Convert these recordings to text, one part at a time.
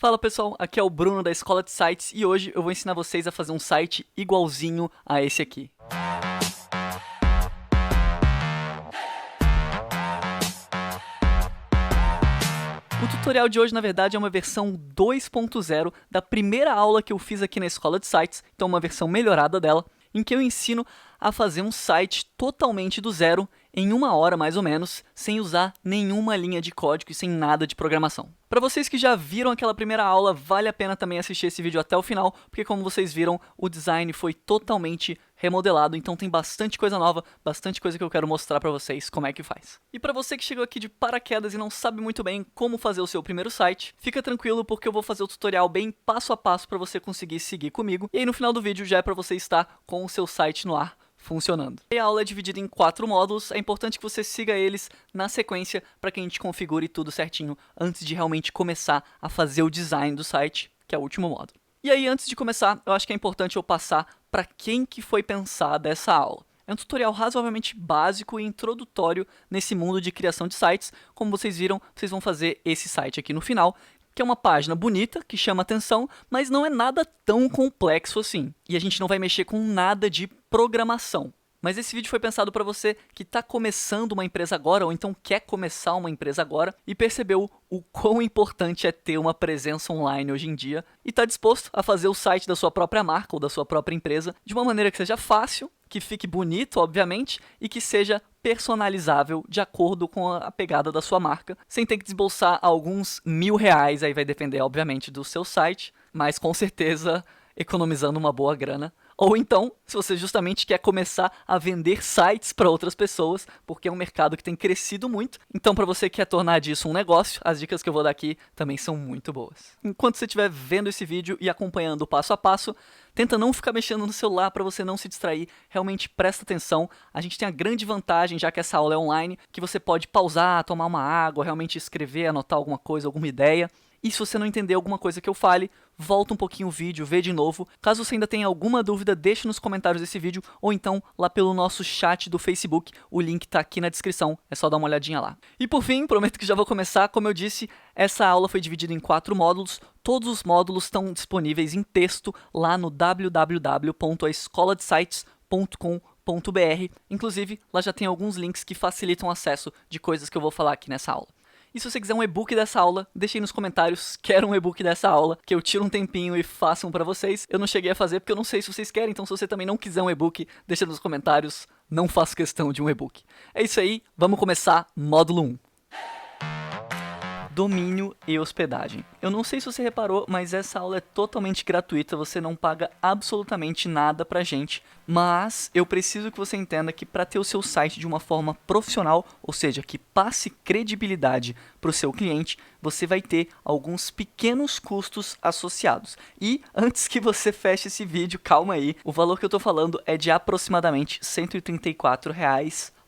Fala pessoal, aqui é o Bruno da Escola de Sites e hoje eu vou ensinar vocês a fazer um site igualzinho a esse aqui. O tutorial de hoje, na verdade, é uma versão 2.0 da primeira aula que eu fiz aqui na Escola de Sites, então uma versão melhorada dela, em que eu ensino a fazer um site totalmente do zero, em 1 hora mais ou menos, sem usar nenhuma linha de código e sem nada de programação. Para vocês que já viram aquela primeira aula, vale a pena também assistir esse vídeo até o final, porque como vocês viram, o design foi totalmente remodelado, então tem bastante coisa nova, bastante coisa que eu quero mostrar para vocês como é que faz. E para você que chegou aqui de paraquedas e não sabe muito bem como fazer o seu primeiro site, fica tranquilo porque eu vou fazer o tutorial bem passo a passo para você conseguir seguir comigo, e aí no final do vídeo já é para você estar com o seu site no ar, funcionando. E a aula é dividida em 4 módulos, é importante que você siga eles na sequência para que a gente configure tudo certinho antes de realmente começar a fazer o design do site, que é o último módulo. E aí, antes de começar, eu acho que é importante eu passar para quem que foi pensada essa aula. É um tutorial razoavelmente básico e introdutório nesse mundo de criação de sites. Como vocês viram, vocês vão fazer esse site aqui no final, que é uma página bonita, que chama atenção, mas não é nada tão complexo assim. E a gente não vai mexer com nada de programação. Mas esse vídeo foi pensado para você que está começando uma empresa agora, ou então quer começar uma empresa agora, e percebeu o quão importante é ter uma presença online hoje em dia, e está disposto a fazer o site da sua própria marca ou da sua própria empresa de uma maneira que seja fácil, que fique bonito, obviamente, e que seja personalizável de acordo com a pegada da sua marca, sem ter que desembolsar alguns R$ 1.000, aí vai depender, obviamente, do seu site, mas com certeza economizando uma boa grana. Ou então, se você justamente quer começar a vender sites para outras pessoas, porque é um mercado que tem crescido muito. Então, para você que quer tornar disso um negócio, as dicas que eu vou dar aqui também são muito boas. Enquanto você estiver vendo esse vídeo e acompanhando o passo a passo, tenta não ficar mexendo no celular para você não se distrair. Realmente presta atenção. A gente tem a grande vantagem, já que essa aula é online, que você pode pausar, tomar uma água, realmente escrever, anotar alguma coisa, alguma ideia. E se você não entender alguma coisa que eu fale, volta um pouquinho o vídeo, vê de novo. Caso você ainda tenha alguma dúvida, deixe nos comentários desse vídeo ou então lá pelo nosso chat do Facebook. O link tá aqui na descrição, é só dar uma olhadinha lá. E por fim, prometo que já vou começar. Como eu disse, essa aula foi dividida em 4 módulos. Todos os módulos estão disponíveis em texto lá no www.escoladesites.com.br. Inclusive, lá já tem alguns links que facilitam o acesso de coisas que eu vou falar aqui nessa aula. E se você quiser um e-book dessa aula, deixe aí nos comentários, quero um e-book dessa aula, que eu tiro um tempinho e faço um pra vocês. Eu não cheguei a fazer porque eu não sei se vocês querem, então se você também não quiser um e-book, deixa nos comentários, não faço questão de um e-book. É isso aí, vamos começar módulo 1. Domínio e hospedagem. Eu não sei se você reparou, mas essa aula é totalmente gratuita, você não paga absolutamente nada pra gente, mas eu preciso que você entenda que para ter o seu site de uma forma profissional, ou seja, que passe credibilidade para o seu cliente, você vai ter alguns pequenos custos associados. E antes que você feche esse vídeo, calma aí, o valor que eu tô falando é de aproximadamente R$ 134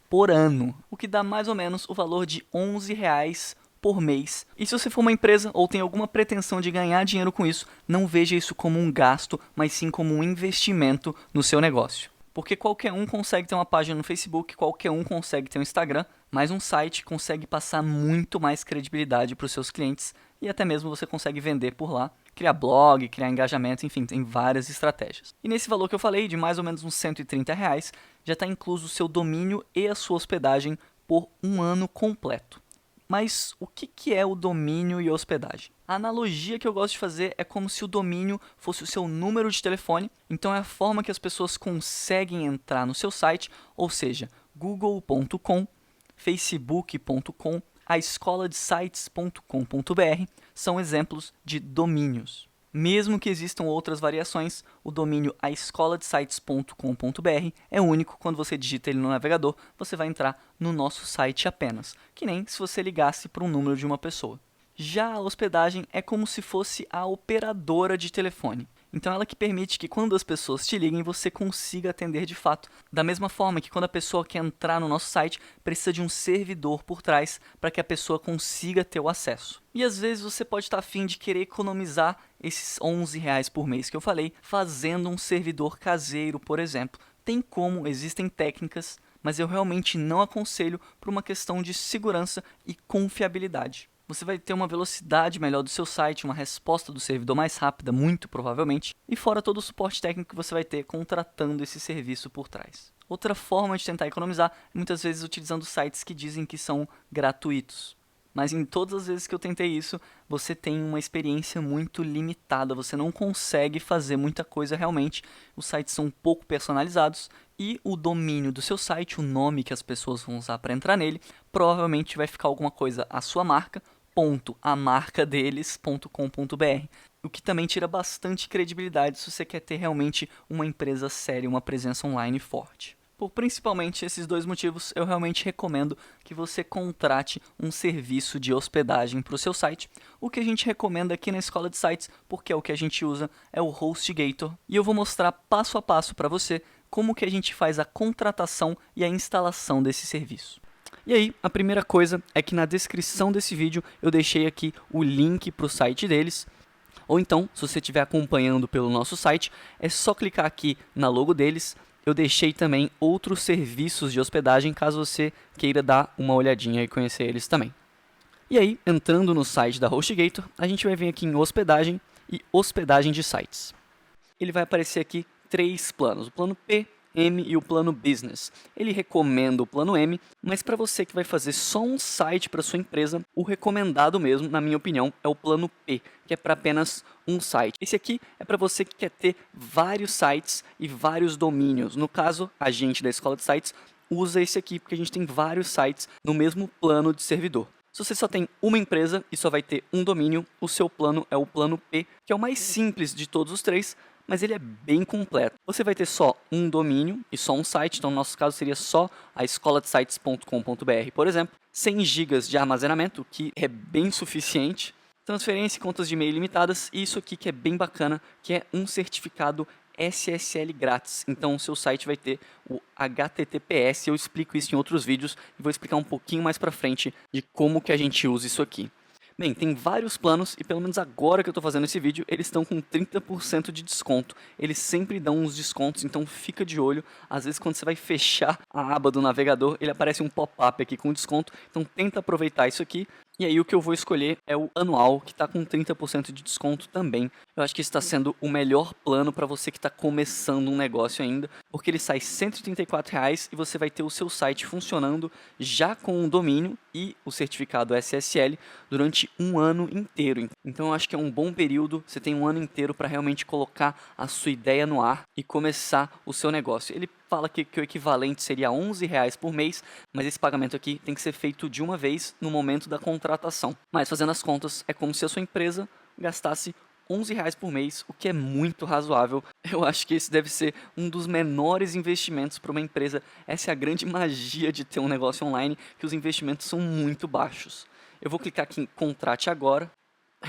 por ano, o que dá mais ou menos o valor de R$ 11 por mês. E se você for uma empresa ou tem alguma pretensão de ganhar dinheiro com isso, não veja isso como um gasto, mas sim como um investimento no seu negócio. Porque qualquer um consegue ter uma página no Facebook, qualquer um consegue ter um Instagram, mas um site consegue passar muito mais credibilidade para os seus clientes e até mesmo você consegue vender por lá, criar blog, criar engajamento, enfim, tem várias estratégias. E nesse valor que eu falei, de mais ou menos uns R$ 130, já está incluso o seu domínio e a sua hospedagem por um ano completo. Mas o que é o domínio e hospedagem? A analogia que eu gosto de fazer é como se o domínio fosse o seu número de telefone, então é a forma que as pessoas conseguem entrar no seu site, ou seja, google.com, facebook.com, aescoladesites.com.br são exemplos de domínios. Mesmo que existam outras variações, o domínio aescoladesites.com.br é único. Quando você digita ele no navegador, você vai entrar no nosso site apenas, que nem se você ligasse para um número de uma pessoa. Já a hospedagem é como se fosse a operadora de telefone. Então ela que permite que quando as pessoas te liguem, você consiga atender de fato. Da mesma forma que quando a pessoa quer entrar no nosso site, precisa de um servidor por trás para que a pessoa consiga ter o acesso. E às vezes você pode estar a fim de querer economizar esses R$ 11 por mês que eu falei, fazendo um servidor caseiro, por exemplo. Tem como, existem técnicas, mas eu realmente não aconselho por uma questão de segurança e confiabilidade. você vai ter uma velocidade melhor do seu site, uma resposta do servidor mais rápida, muito provavelmente, e fora todo o suporte técnico que você vai ter contratando esse serviço por trás. Outra forma de tentar economizar é muitas vezes utilizando sites que dizem que são gratuitos. Mas em todas as vezes que eu tentei isso, você tem uma experiência muito limitada, você não consegue fazer muita coisa realmente, os sites são pouco personalizados e o domínio do seu site, o nome que as pessoas vão usar para entrar nele, provavelmente vai ficar alguma coisa a sua marca, .amarcadeles.com.br, o que também tira bastante credibilidade se você quer ter realmente uma empresa séria, uma presença online forte. Por principalmente esses dois motivos, eu realmente recomendo que você contrate um serviço de hospedagem para o seu site. O que a gente recomenda aqui na Escola de Sites, porque é o que a gente usa, é o HostGator. E eu vou mostrar passo a passo para você como que a gente faz a contratação e a instalação desse serviço. E aí, a primeira coisa é que na descrição desse vídeo eu deixei aqui o link para o site deles. Ou então, se você estiver acompanhando pelo nosso site, é só clicar aqui na logo deles. Eu deixei também outros serviços de hospedagem, caso você queira dar uma olhadinha e conhecer eles também. E aí, entrando no site da HostGator, a gente vai vir aqui em hospedagem e hospedagem de sites. Ele vai aparecer aqui 3 planos, o plano P, M e o plano Business. Ele recomenda o plano M, mas para você que vai fazer só um site para sua empresa, o recomendado mesmo, na minha opinião, é o plano P, que é para apenas um site. Esse aqui é para você que quer ter vários sites e vários domínios. No caso, a gente da Escola de Sites usa esse aqui, porque a gente tem vários sites no mesmo plano de servidor. Se você só tem uma empresa e só vai ter um domínio, o seu plano é o plano P, que é o mais simples de todos os três, mas ele é bem completo. Você vai ter só um domínio e só um site, então no nosso caso seria só a escoladesites.com.br, por exemplo, 100 GB de armazenamento, que é bem suficiente, transferência e contas de e-mail limitadas, e isso aqui que é bem bacana, que é um certificado SSL grátis. Então o seu site vai ter o HTTPS, eu explico isso em outros vídeos e vou explicar um pouquinho mais pra frente de como que a gente usa isso aqui. Bem, tem vários planos e pelo menos agora que eu estou fazendo esse vídeo, eles estão com 30% de desconto. Eles sempre dão uns descontos, então fica de olho. Às vezes quando você vai fechar a aba do navegador, ele aparece um pop-up aqui com desconto. Então tenta aproveitar isso aqui. E aí o que eu vou escolher é o anual, que está com 30% de desconto também. Eu acho que está sendo o melhor plano para você que está começando um negócio ainda, porque ele sai R$ 134,00 e você vai ter o seu site funcionando já com o domínio e o certificado SSL durante um ano inteiro. Então eu acho que é um bom período, você tem um ano inteiro para realmente colocar a sua ideia no ar e começar o seu negócio. Ele fala que o equivalente seria R$ 11,00 por mês, mas esse pagamento aqui tem que ser feito de uma vez no momento da contratação. Mas fazendo as contas, é como se a sua empresa gastasse R$ 11,00 por mês, o que é muito razoável. Eu acho que esse deve ser um dos menores investimentos para uma empresa. Essa é a grande magia de ter um negócio online, que os investimentos são muito baixos. Eu vou clicar aqui em Contrate Agora.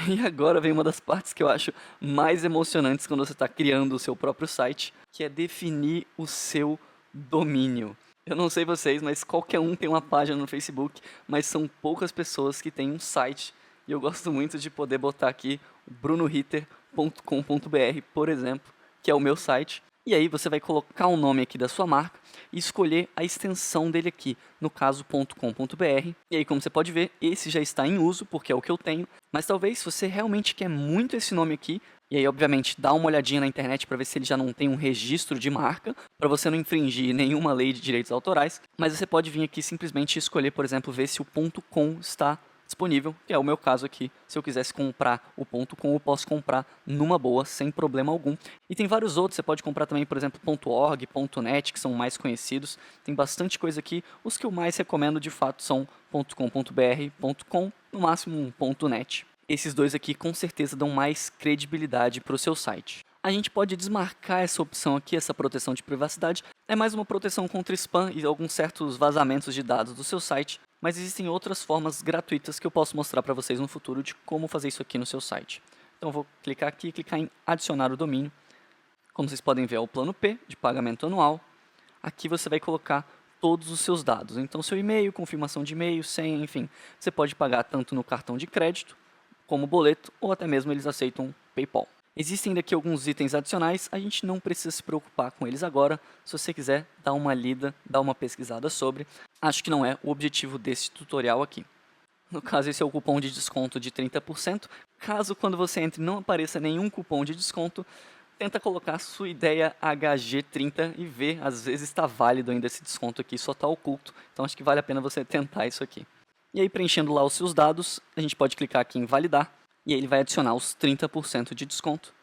E agora vem uma das partes que eu acho mais emocionantes quando você está criando o seu próprio site, que é definir o seu domínio. Eu não sei vocês, mas qualquer um tem uma página no Facebook, mas são poucas pessoas que têm um site. E eu gosto muito de poder botar aqui brunohitter.com.br, por exemplo, que é o meu site. E aí você vai colocar o nome aqui da sua marca e escolher a extensão dele aqui, no caso .com.br. E aí, como você pode ver, esse já está em uso, porque é o que eu tenho. Mas talvez se você realmente quer muito esse nome aqui, e aí obviamente dá uma olhadinha na internet para ver se ele já não tem um registro de marca, para você não infringir nenhuma lei de direitos autorais. Mas você pode vir aqui simplesmente escolher, por exemplo, ver se o .com está disponível, que é o meu caso aqui. Se eu quisesse comprar o .com, eu posso comprar numa boa, sem problema algum. E tem vários outros, você pode comprar também, por exemplo, .org, .net, que são mais conhecidos. Tem bastante coisa aqui. Os que eu mais recomendo, de fato, são .com.br, .com, no máximo um .net. Esses dois aqui, com certeza, dão mais credibilidade para o seu site. A gente pode desmarcar essa opção aqui, essa proteção de privacidade. É mais uma proteção contra spam e alguns certos vazamentos de dados do seu site. Mas existem outras formas gratuitas que eu posso mostrar para vocês no futuro de como fazer isso aqui no seu site. Então eu vou clicar aqui e clicar em adicionar o domínio. Como vocês podem ver, é o plano P de pagamento anual. Aqui você vai colocar todos os seus dados. Então seu e-mail, confirmação de e-mail, senha, enfim. Você pode pagar tanto no cartão de crédito, como boleto, ou até mesmo eles aceitam PayPal. Existem daqui alguns itens adicionais, a gente não precisa se preocupar com eles agora. Se você quiser dar uma lida, dar uma pesquisada sobre, acho que não é o objetivo desse tutorial aqui. No caso, esse é o cupom de desconto de 30%. Caso quando você entre não apareça nenhum cupom de desconto, tenta colocar sua ideia HG30 e ver, às vezes está válido ainda esse desconto aqui, só está oculto. Então acho que vale a pena você tentar isso aqui. E aí, preenchendo lá os seus dados, a gente pode clicar aqui em validar, e aí ele vai adicionar os 30% de desconto.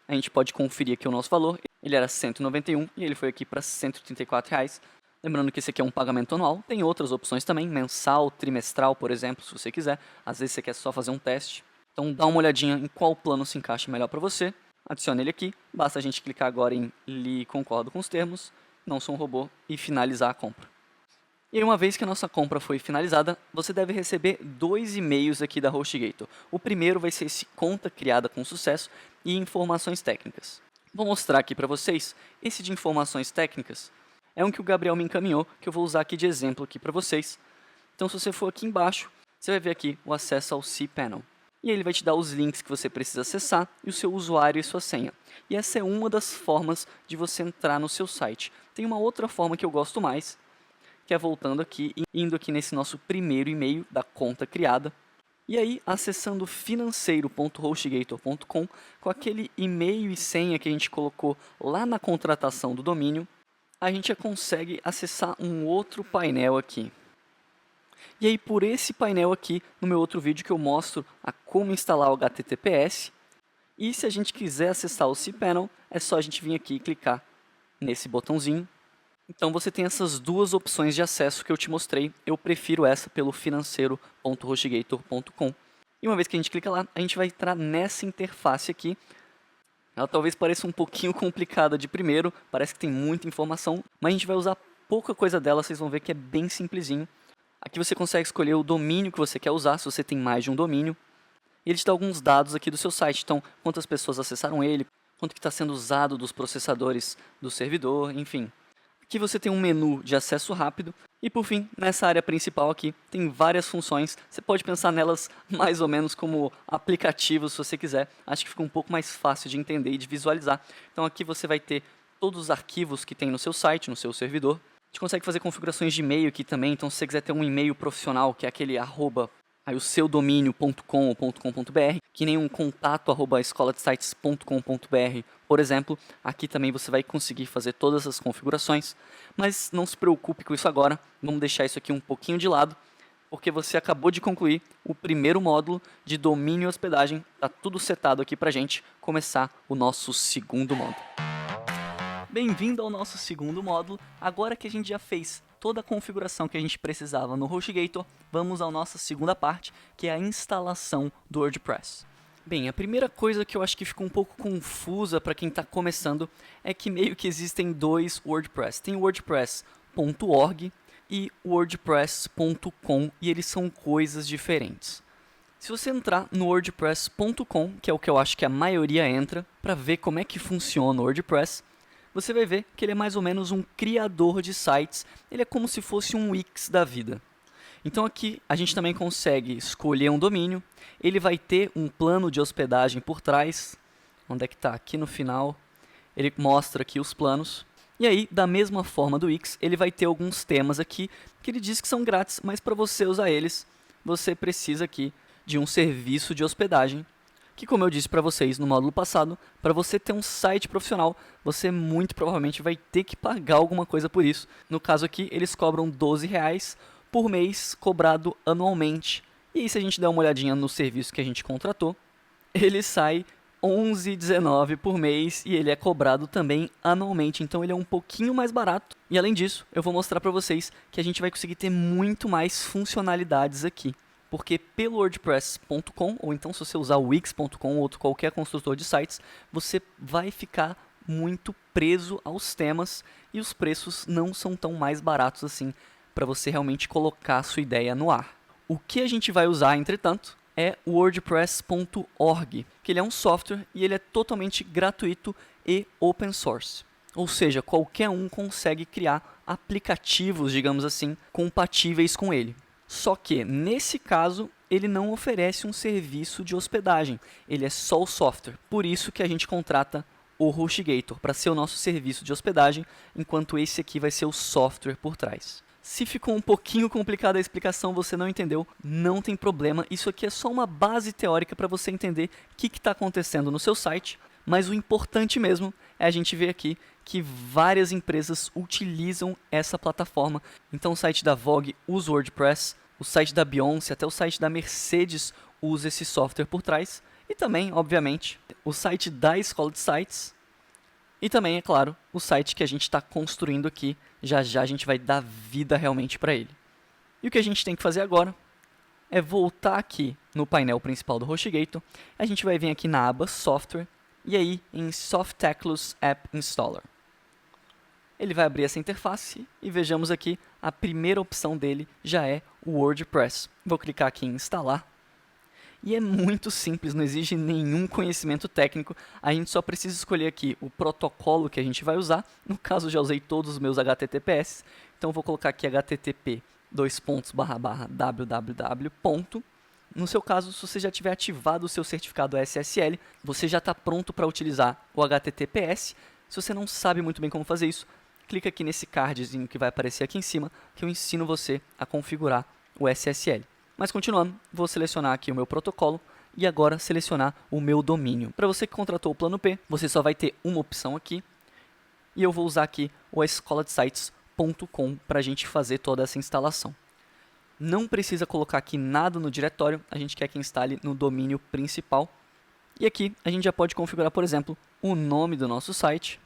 A gente pode conferir aqui o nosso valor, ele era 191 e ele foi aqui para R$ 134 reais. Lembrando que esse aqui é um pagamento anual, tem outras opções também, mensal, trimestral, por exemplo, se você quiser. Às vezes você quer só fazer um teste. Então dá uma olhadinha em qual plano se encaixa melhor para você. Adicione ele aqui, basta a gente clicar agora em li concordo com os termos, não sou um robô, e finalizar a compra. E aí, uma vez que a nossa compra foi finalizada, você deve receber 2 e-mails aqui da HostGator. O primeiro vai ser esse conta criada com sucesso e informações técnicas. Vou mostrar aqui para vocês, esse de informações técnicas é um que o Gabriel me encaminhou, que eu vou usar aqui de exemplo aqui para vocês. Então, se você for aqui embaixo, você vai ver aqui o acesso ao cPanel. E ele vai te dar os links que você precisa acessar e o seu usuário e sua senha. E essa é uma das formas de você entrar no seu site. Tem uma outra forma que eu gosto mais, que é voltando aqui e indo aqui nesse nosso primeiro e-mail da conta criada. E aí, acessando financeiro.hostgator.com, com aquele e-mail e senha que a gente colocou lá na contratação do domínio, a gente já consegue acessar um outro painel aqui. E aí, por esse painel aqui, no meu outro vídeo que eu mostro a como instalar o HTTPS. E se a gente quiser acessar o cPanel, é só a gente vir aqui e clicar nesse botãozinho. Então você tem essas duas opções de acesso que eu te mostrei. Eu prefiro essa pelo financeiro.hostgator.com. E uma vez que a gente clica lá, a gente vai entrar nessa interface aqui. Ela talvez pareça um pouquinho complicada de primeiro, parece que tem muita informação, mas a gente vai usar pouca coisa dela, vocês vão ver que é bem simplesinho. Aqui você consegue escolher o domínio que você quer usar, se você tem mais de um domínio. E ele te dá alguns dados aqui do seu site, então quantas pessoas acessaram ele, quanto que está sendo usado dos processadores do servidor, enfim. Aqui você tem um menu de acesso rápido e, por fim, nessa área principal aqui, tem várias funções. Você pode pensar nelas mais ou menos como aplicativos, se você quiser. Acho que fica um pouco mais fácil de entender e de visualizar. Então aqui você vai ter todos os arquivos que tem no seu site, no seu servidor. A gente consegue fazer configurações de e-mail aqui também, então se você quiser ter um e-mail profissional, que é aquele arroba, aí o seu domínio.com ou .com.br, que nem um contato arroba escoladesites.com.br, por exemplo, aqui também você vai conseguir fazer todas as configurações, mas não se preocupe com isso agora, vamos deixar isso aqui um pouquinho de lado, porque você acabou de concluir o primeiro módulo de domínio e hospedagem, está tudo setado aqui para a gente começar o nosso segundo módulo. Bem-vindo ao nosso segundo módulo. Agora que a gente já fez toda a configuração que a gente precisava no HostGator, vamos à nossa segunda parte, que é a instalação do WordPress. Bem, a primeira coisa que eu acho que ficou um pouco confusa para quem está começando é que meio que existem dois WordPress. Tem o WordPress.org e o WordPress.com, e eles são coisas diferentes. Se você entrar no WordPress.com, que é o que eu acho que a maioria entra, para ver como é que funciona o WordPress, você vai ver que ele é mais ou menos um criador de sites, ele é como se fosse um Wix da vida. Então aqui a gente também consegue escolher um domínio, ele vai ter um plano de hospedagem por trás, onde é que está? Aqui no final, ele mostra aqui os planos. E aí, da mesma forma do Wix, ele vai ter alguns temas aqui, que ele diz que são grátis, mas para você usar eles, você precisa aqui de um serviço de hospedagem, que, como eu disse para vocês no módulo passado, para você ter um site profissional, você muito provavelmente vai ter que pagar alguma coisa por isso. No caso aqui, eles cobram R$12 por mês, cobrado anualmente. E aí, se a gente der uma olhadinha no serviço que a gente contratou, ele sai R$11,19 por mês e ele é cobrado também anualmente. Então, ele é um pouquinho mais barato. E, além disso, eu vou mostrar para vocês que a gente vai conseguir ter muito mais funcionalidades aqui. Porque pelo WordPress.com, ou então se você usar o Wix.com ou outro qualquer construtor de sites, você vai ficar muito preso aos temas e os preços não são tão mais baratos assim para você realmente colocar a sua ideia no ar. O que a gente vai usar, entretanto, é o WordPress.org, que ele é um software e ele é totalmente gratuito e open source. Ou seja, qualquer um consegue criar aplicativos, digamos assim, compatíveis com ele. Só que, nesse caso, ele não oferece um serviço de hospedagem, ele é só o software. Por isso que a gente contrata o HostGator, para ser o nosso serviço de hospedagem, enquanto esse aqui vai ser o software por trás. Se ficou um pouquinho complicada a explicação, você não entendeu, não tem problema. Isso aqui é só uma base teórica para você entender o que está acontecendo no seu site. Mas o importante mesmo é a gente ver aqui que várias empresas utilizam essa plataforma. Então o site da Vogue usa o WordPress, o site da Beyoncé, até o site da Mercedes usa esse software por trás. E também, obviamente, o site da Escola de Sites. E também, é claro, o site que a gente está construindo aqui. Já já a gente vai dar vida realmente para ele. E o que a gente tem que fazer agora é voltar aqui no painel principal do HostGator. A gente vai vir aqui na aba Software e aí em Softaculous App Installer. Ele vai abrir essa interface e vejamos aqui, a primeira opção dele já é o WordPress. Vou clicar aqui em instalar. E é muito simples, não exige nenhum conhecimento técnico. A gente só precisa escolher aqui o protocolo que a gente vai usar. No caso, já usei todos os meus HTTPS. Então, vou colocar aqui http://www. No seu caso, se você já tiver ativado o seu certificado SSL, você já está pronto para utilizar o HTTPS. Se você não sabe muito bem como fazer isso, clica aqui nesse cardzinho que vai aparecer aqui em cima, que eu ensino você a configurar o SSL. Mas continuando, vou selecionar aqui o meu protocolo e agora selecionar o meu domínio. Para você que contratou o plano P, você só vai ter uma opção aqui. E eu vou usar aqui o escoladesites.com para a gente fazer toda essa instalação. Não precisa colocar aqui nada no diretório, a gente quer que instale no domínio principal. E aqui a gente já pode configurar, por exemplo, o nome do nosso site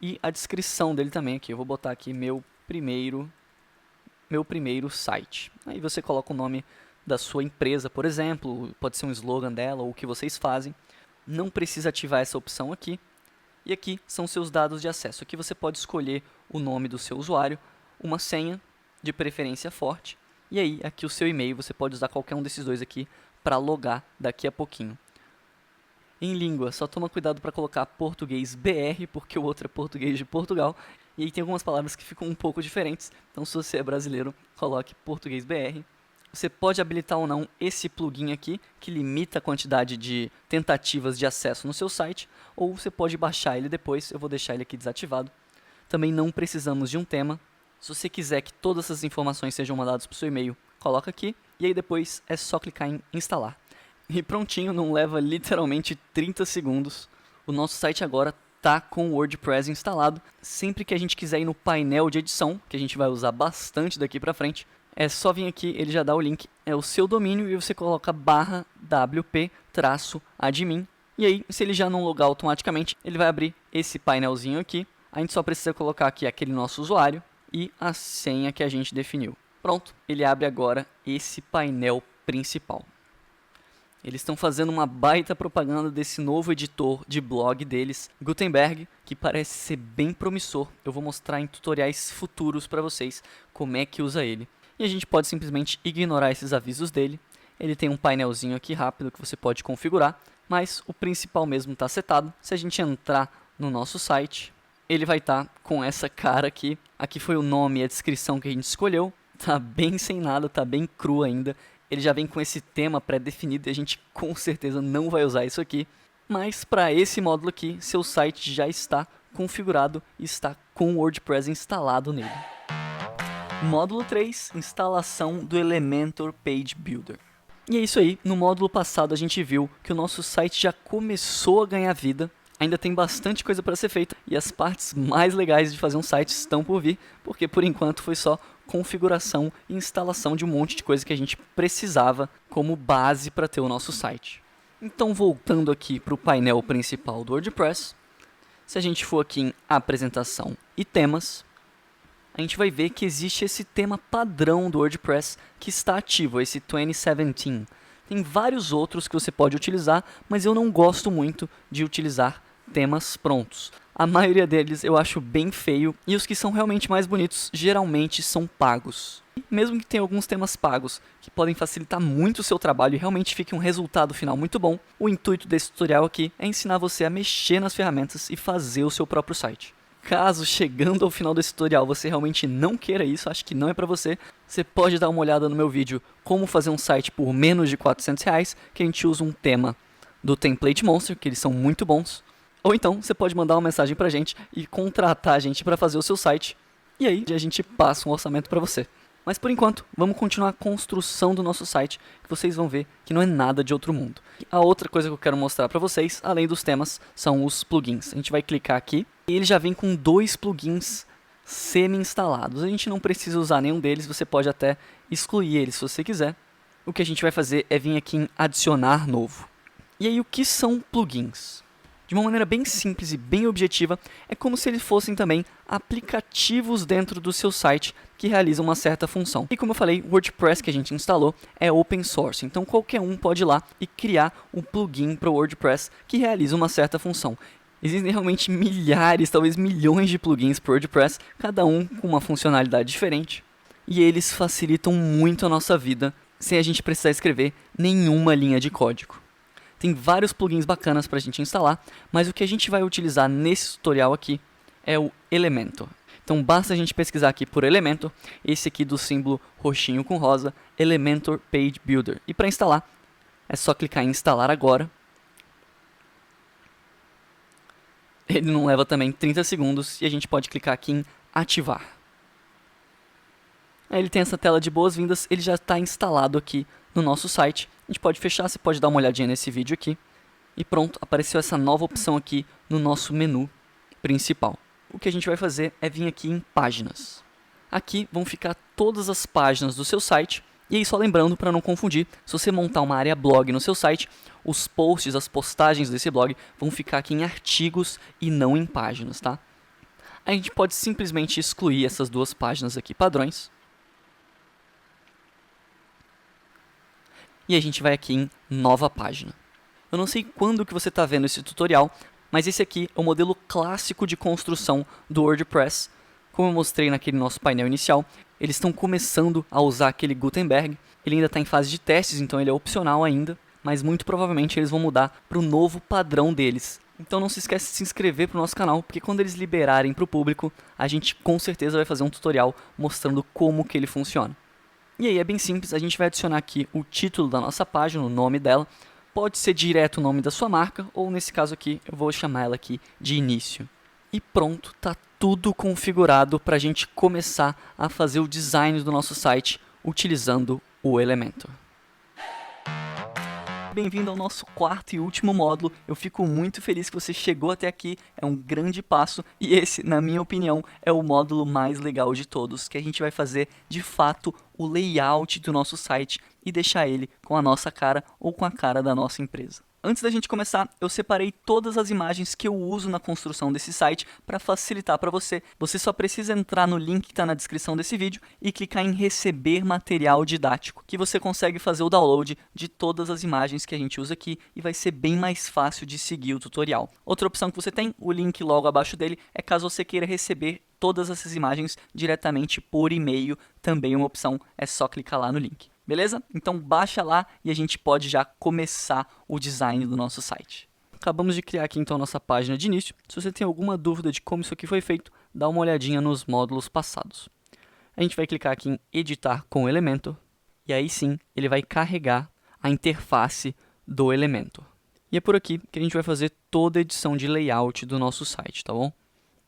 e a descrição dele também aqui. Eu vou botar aqui meu primeiro site. Aí você coloca o nome da sua empresa, por exemplo, pode ser um slogan dela ou o que vocês fazem. Não precisa ativar essa opção aqui. E aqui são seus dados de acesso. Aqui você pode escolher o nome do seu usuário, uma senha, de preferência forte. E aí, aqui o seu e-mail, você pode usar qualquer um desses dois aqui para logar daqui a pouquinho. Em língua, só toma cuidado para colocar português BR, porque o outro é português de Portugal. E aí tem algumas palavras que ficam um pouco diferentes. Então, se você é brasileiro, coloque português BR. Você pode habilitar ou não esse plugin aqui, que limita a quantidade de tentativas de acesso no seu site. Ou você pode baixar ele depois, eu vou deixar ele aqui desativado. Também não precisamos de um tema. Se você quiser que todas essas informações sejam mandadas para o seu e-mail, coloca aqui. E aí depois é só clicar em instalar. E prontinho, não leva literalmente 30 segundos. O nosso site agora está com o WordPress instalado. Sempre que a gente quiser ir no painel de edição, que a gente vai usar bastante daqui para frente, é só vir aqui, ele já dá o link, é o seu domínio e você coloca /wp-admin. E aí, se ele já não logar automaticamente, ele vai abrir esse painelzinho aqui. A gente só precisa colocar aqui aquele nosso usuário e a senha que a gente definiu. Pronto, ele abre agora esse painel principal. Eles estão fazendo uma baita propaganda desse novo editor de blog deles, Gutenberg, que parece ser bem promissor. Eu vou mostrar em tutoriais futuros para vocês como é que usa ele. E a gente pode simplesmente ignorar esses avisos dele. Ele tem um painelzinho aqui rápido que você pode configurar, mas o principal mesmo está setado. Se a gente entrar no nosso site, ele vai estar com essa cara aqui. Aqui foi o nome e a descrição que a gente escolheu. Tá bem sem nada, tá bem cru ainda. Ele já vem com esse tema pré-definido e a gente com certeza não vai usar isso aqui. Mas para esse módulo aqui, seu site já está configurado e está com o WordPress instalado nele. Módulo 3, instalação do Elementor Page Builder. E é isso aí, no módulo passado a gente viu que o nosso site já começou a ganhar vida. Ainda tem bastante coisa para ser feita e as partes mais legais de fazer um site estão por vir, porque por enquanto foi só configuração e instalação de um monte de coisa que a gente precisava como base para ter o nosso site. Então, voltando aqui para o painel principal do WordPress, se a gente for aqui em apresentação e temas, a gente vai ver que existe esse tema padrão do WordPress que está ativo, esse 2017. Tem vários outros que você pode utilizar, mas eu não gosto muito de utilizar temas prontos. A maioria deles eu acho bem feio e os que são realmente mais bonitos geralmente são pagos. Mesmo que tenha alguns temas pagos que podem facilitar muito o seu trabalho e realmente fique um resultado final muito bom, o intuito desse tutorial aqui é ensinar você a mexer nas ferramentas e fazer o seu próprio site. Caso chegando ao final desse tutorial você realmente não queira isso, acho que não é para você, você pode dar uma olhada no meu vídeo como fazer um site por menos de R$400, que a gente usa um tema do Template Monster, que eles são muito bons. Ou então, você pode mandar uma mensagem pra gente e contratar a gente para fazer o seu site. e aí a gente passa um orçamento para você. Mas por enquanto, vamos continuar a construção do nosso site, que vocês vão ver que não é nada de outro mundo. A outra coisa que eu quero mostrar para vocês, além dos temas, são os plugins. A gente vai clicar aqui e ele já vem com 2 plugins semi-instalados. A gente não precisa usar nenhum deles, você pode até excluir eles se você quiser. O que a gente vai fazer é vir aqui em adicionar novo. E aí, o que são plugins? De uma maneira bem simples e bem objetiva, é como se eles fossem também aplicativos dentro do seu site que realizam uma certa função. E como eu falei, o WordPress que a gente instalou é open source, então qualquer um pode ir lá e criar um plugin para o WordPress que realiza uma certa função. Existem realmente milhares, talvez milhões de plugins para o WordPress, cada um com uma funcionalidade diferente. E eles facilitam muito a nossa vida sem a gente precisar escrever nenhuma linha de código. Tem vários plugins bacanas para a gente instalar, mas o que a gente vai utilizar nesse tutorial aqui é o Elementor. Então basta a gente pesquisar aqui por Elementor, esse aqui do símbolo roxinho com rosa, Elementor Page Builder. E para instalar, é só clicar em instalar agora. Ele não leva também 30 segundos e a gente pode clicar aqui em ativar. Aí ele tem essa tela de boas-vindas, ele já está instalado aqui no nosso site. A gente pode fechar, você pode dar uma olhadinha nesse vídeo aqui. E pronto, apareceu essa nova opção aqui no nosso menu principal. O que a gente vai fazer é vir aqui em páginas. Aqui vão ficar todas as páginas do seu site. E aí só lembrando, para não confundir, se você montar uma área blog no seu site, os posts, as postagens desse blog vão ficar aqui em artigos e não em páginas, tá? A gente pode simplesmente excluir essas 2 páginas aqui padrões. E a gente vai aqui em nova página. Eu não sei quando que você está vendo esse tutorial, mas esse aqui é o modelo clássico de construção do WordPress. Como eu mostrei naquele nosso painel inicial, eles estão começando a usar aquele Gutenberg. Ele ainda está em fase de testes, então ele é opcional ainda, mas muito provavelmente eles vão mudar para o novo padrão deles. Então não se esquece de se inscrever para o nosso canal, porque quando eles liberarem para o público, a gente com certeza vai fazer um tutorial mostrando como que ele funciona. E aí é bem simples, a gente vai adicionar aqui o título da nossa página, o nome dela. Pode ser direto o nome da sua marca, ou nesse caso aqui, eu vou chamar ela aqui de início. E pronto, tá tudo configurado para a gente começar a fazer o design do nosso site utilizando o Elementor. Bem-vindo ao nosso 4º e último módulo. Eu fico muito feliz que você chegou até aqui, é um grande passo e esse, na minha opinião, é o módulo mais legal de todos, que a gente vai fazer de fato o layout do nosso site e deixar ele com a nossa cara ou com a cara da nossa empresa. Antes da gente começar, eu separei todas as imagens que eu uso na construção desse site para facilitar para você. Você só precisa entrar no link que está na descrição desse vídeo e clicar em receber material didático, que você consegue fazer o download de todas as imagens que a gente usa aqui e vai ser bem mais fácil de seguir o tutorial. Outra opção que você tem, o link logo abaixo dele, é caso você queira receber todas essas imagens diretamente por e-mail, também uma opção, é só clicar lá no link. Beleza? Então baixa lá e a gente pode já começar o design do nosso site. Acabamos de criar aqui então a nossa página de início. Se você tem alguma dúvida de como isso aqui foi feito, dá uma olhadinha nos módulos passados. A gente vai clicar aqui em editar com Elementor e aí sim ele vai carregar a interface do Elementor. E é por aqui que a gente vai fazer toda a edição de layout do nosso site, tá bom?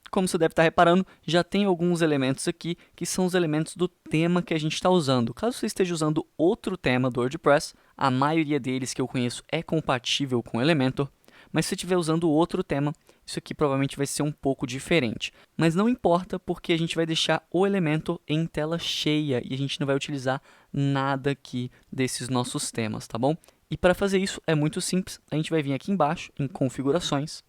Como você deve estar reparando, já tem alguns elementos aqui que são os elementos do tema que a gente está usando. Caso você esteja usando outro tema do WordPress, a maioria deles que eu conheço é compatível com Elementor, mas se você estiver usando outro tema, isso aqui provavelmente vai ser um pouco diferente. Mas não importa, porque a gente vai deixar o Elementor em tela cheia e a gente não vai utilizar nada aqui desses nossos temas, tá bom? E para fazer isso é muito simples, a gente vai vir aqui embaixo em configurações,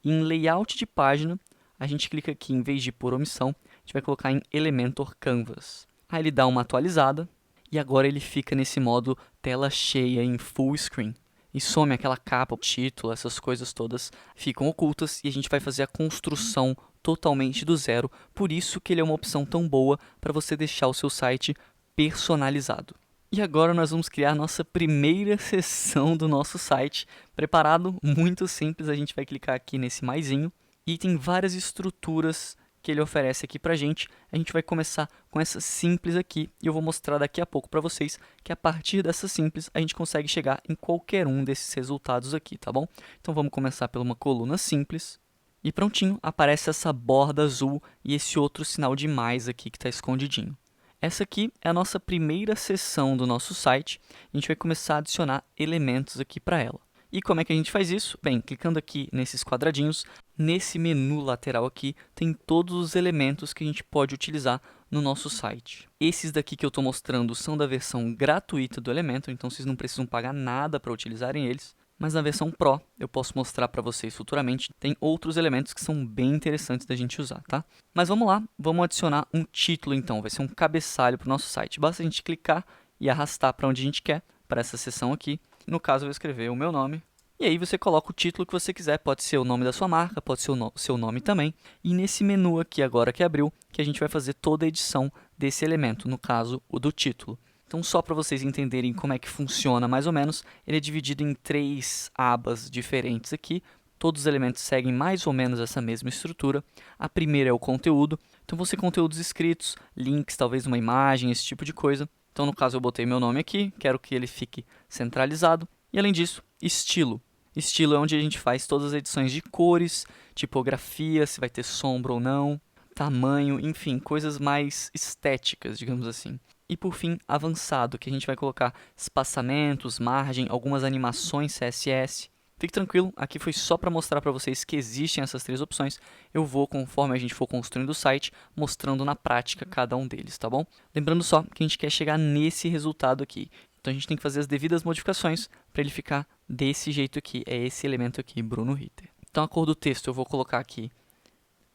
e em layout de página, a gente clica aqui, em vez de por omissão, a gente vai colocar em Elementor Canvas. Aí ele dá uma atualizada e agora ele fica nesse modo tela cheia em full screen. E some aquela capa, o título, essas coisas todas ficam ocultas e a gente vai fazer a construção totalmente do zero. Por isso que ele é uma opção tão boa para você deixar o seu site personalizado. E agora nós vamos criar a nossa primeira seção do nosso site. Preparado? Muito simples, a gente vai clicar aqui nesse maisinho. E tem várias estruturas que ele oferece aqui pra gente. A gente vai começar com essa simples aqui. E eu vou mostrar daqui a pouco para vocês que a partir dessa simples a gente consegue chegar em qualquer um desses resultados aqui, tá bom? Então vamos começar por uma coluna simples. E prontinho, aparece essa borda azul e esse outro sinal de mais aqui que está escondidinho. Essa aqui é a nossa primeira seção do nosso site. A gente vai começar a adicionar elementos aqui para ela. E como é que a gente faz isso? Bem, clicando aqui nesses quadradinhos, nesse menu lateral aqui, tem todos os elementos que a gente pode utilizar no nosso site. Esses daqui que eu estou mostrando são da versão gratuita do Elementor, então vocês não precisam pagar nada para utilizarem eles. Mas na versão Pro, eu posso mostrar para vocês futuramente, tem outros elementos que são bem interessantes da gente usar, tá? Mas vamos lá, vamos adicionar um título então, vai ser um cabeçalho para o nosso site. Basta a gente clicar e arrastar para onde a gente quer, para essa seção aqui. No caso, eu vou escrever o meu nome. E aí você coloca o título que você quiser, pode ser o nome da sua marca, pode ser o seu nome também. E nesse menu aqui agora que abriu, que a gente vai fazer toda a edição desse elemento, no caso, o do título. Então, só para vocês entenderem como é que funciona mais ou menos, ele é dividido em 3 abas diferentes aqui. Todos os elementos seguem mais ou menos essa mesma estrutura. A primeira é o conteúdo, então vão ser conteúdos escritos, links, talvez uma imagem, esse tipo de coisa. Então, no caso, eu botei meu nome aqui, quero que ele fique centralizado. E, além disso, estilo. Estilo é onde a gente faz todas as edições de cores, tipografia, se vai ter sombra ou não, tamanho, enfim, coisas mais estéticas, digamos assim. E, por fim, avançado, que a gente vai colocar espaçamentos, margem, algumas animações CSS. Fique tranquilo, aqui foi só para mostrar para vocês que existem essas 3 opções. Eu vou, conforme a gente for construindo o site, mostrando na prática cada um deles, tá bom? Lembrando só que a gente quer chegar nesse resultado aqui. Então, a gente tem que fazer as devidas modificações para ele ficar desse jeito aqui. É esse elemento aqui, Bruno Ritter. Então, a cor do texto eu vou colocar aqui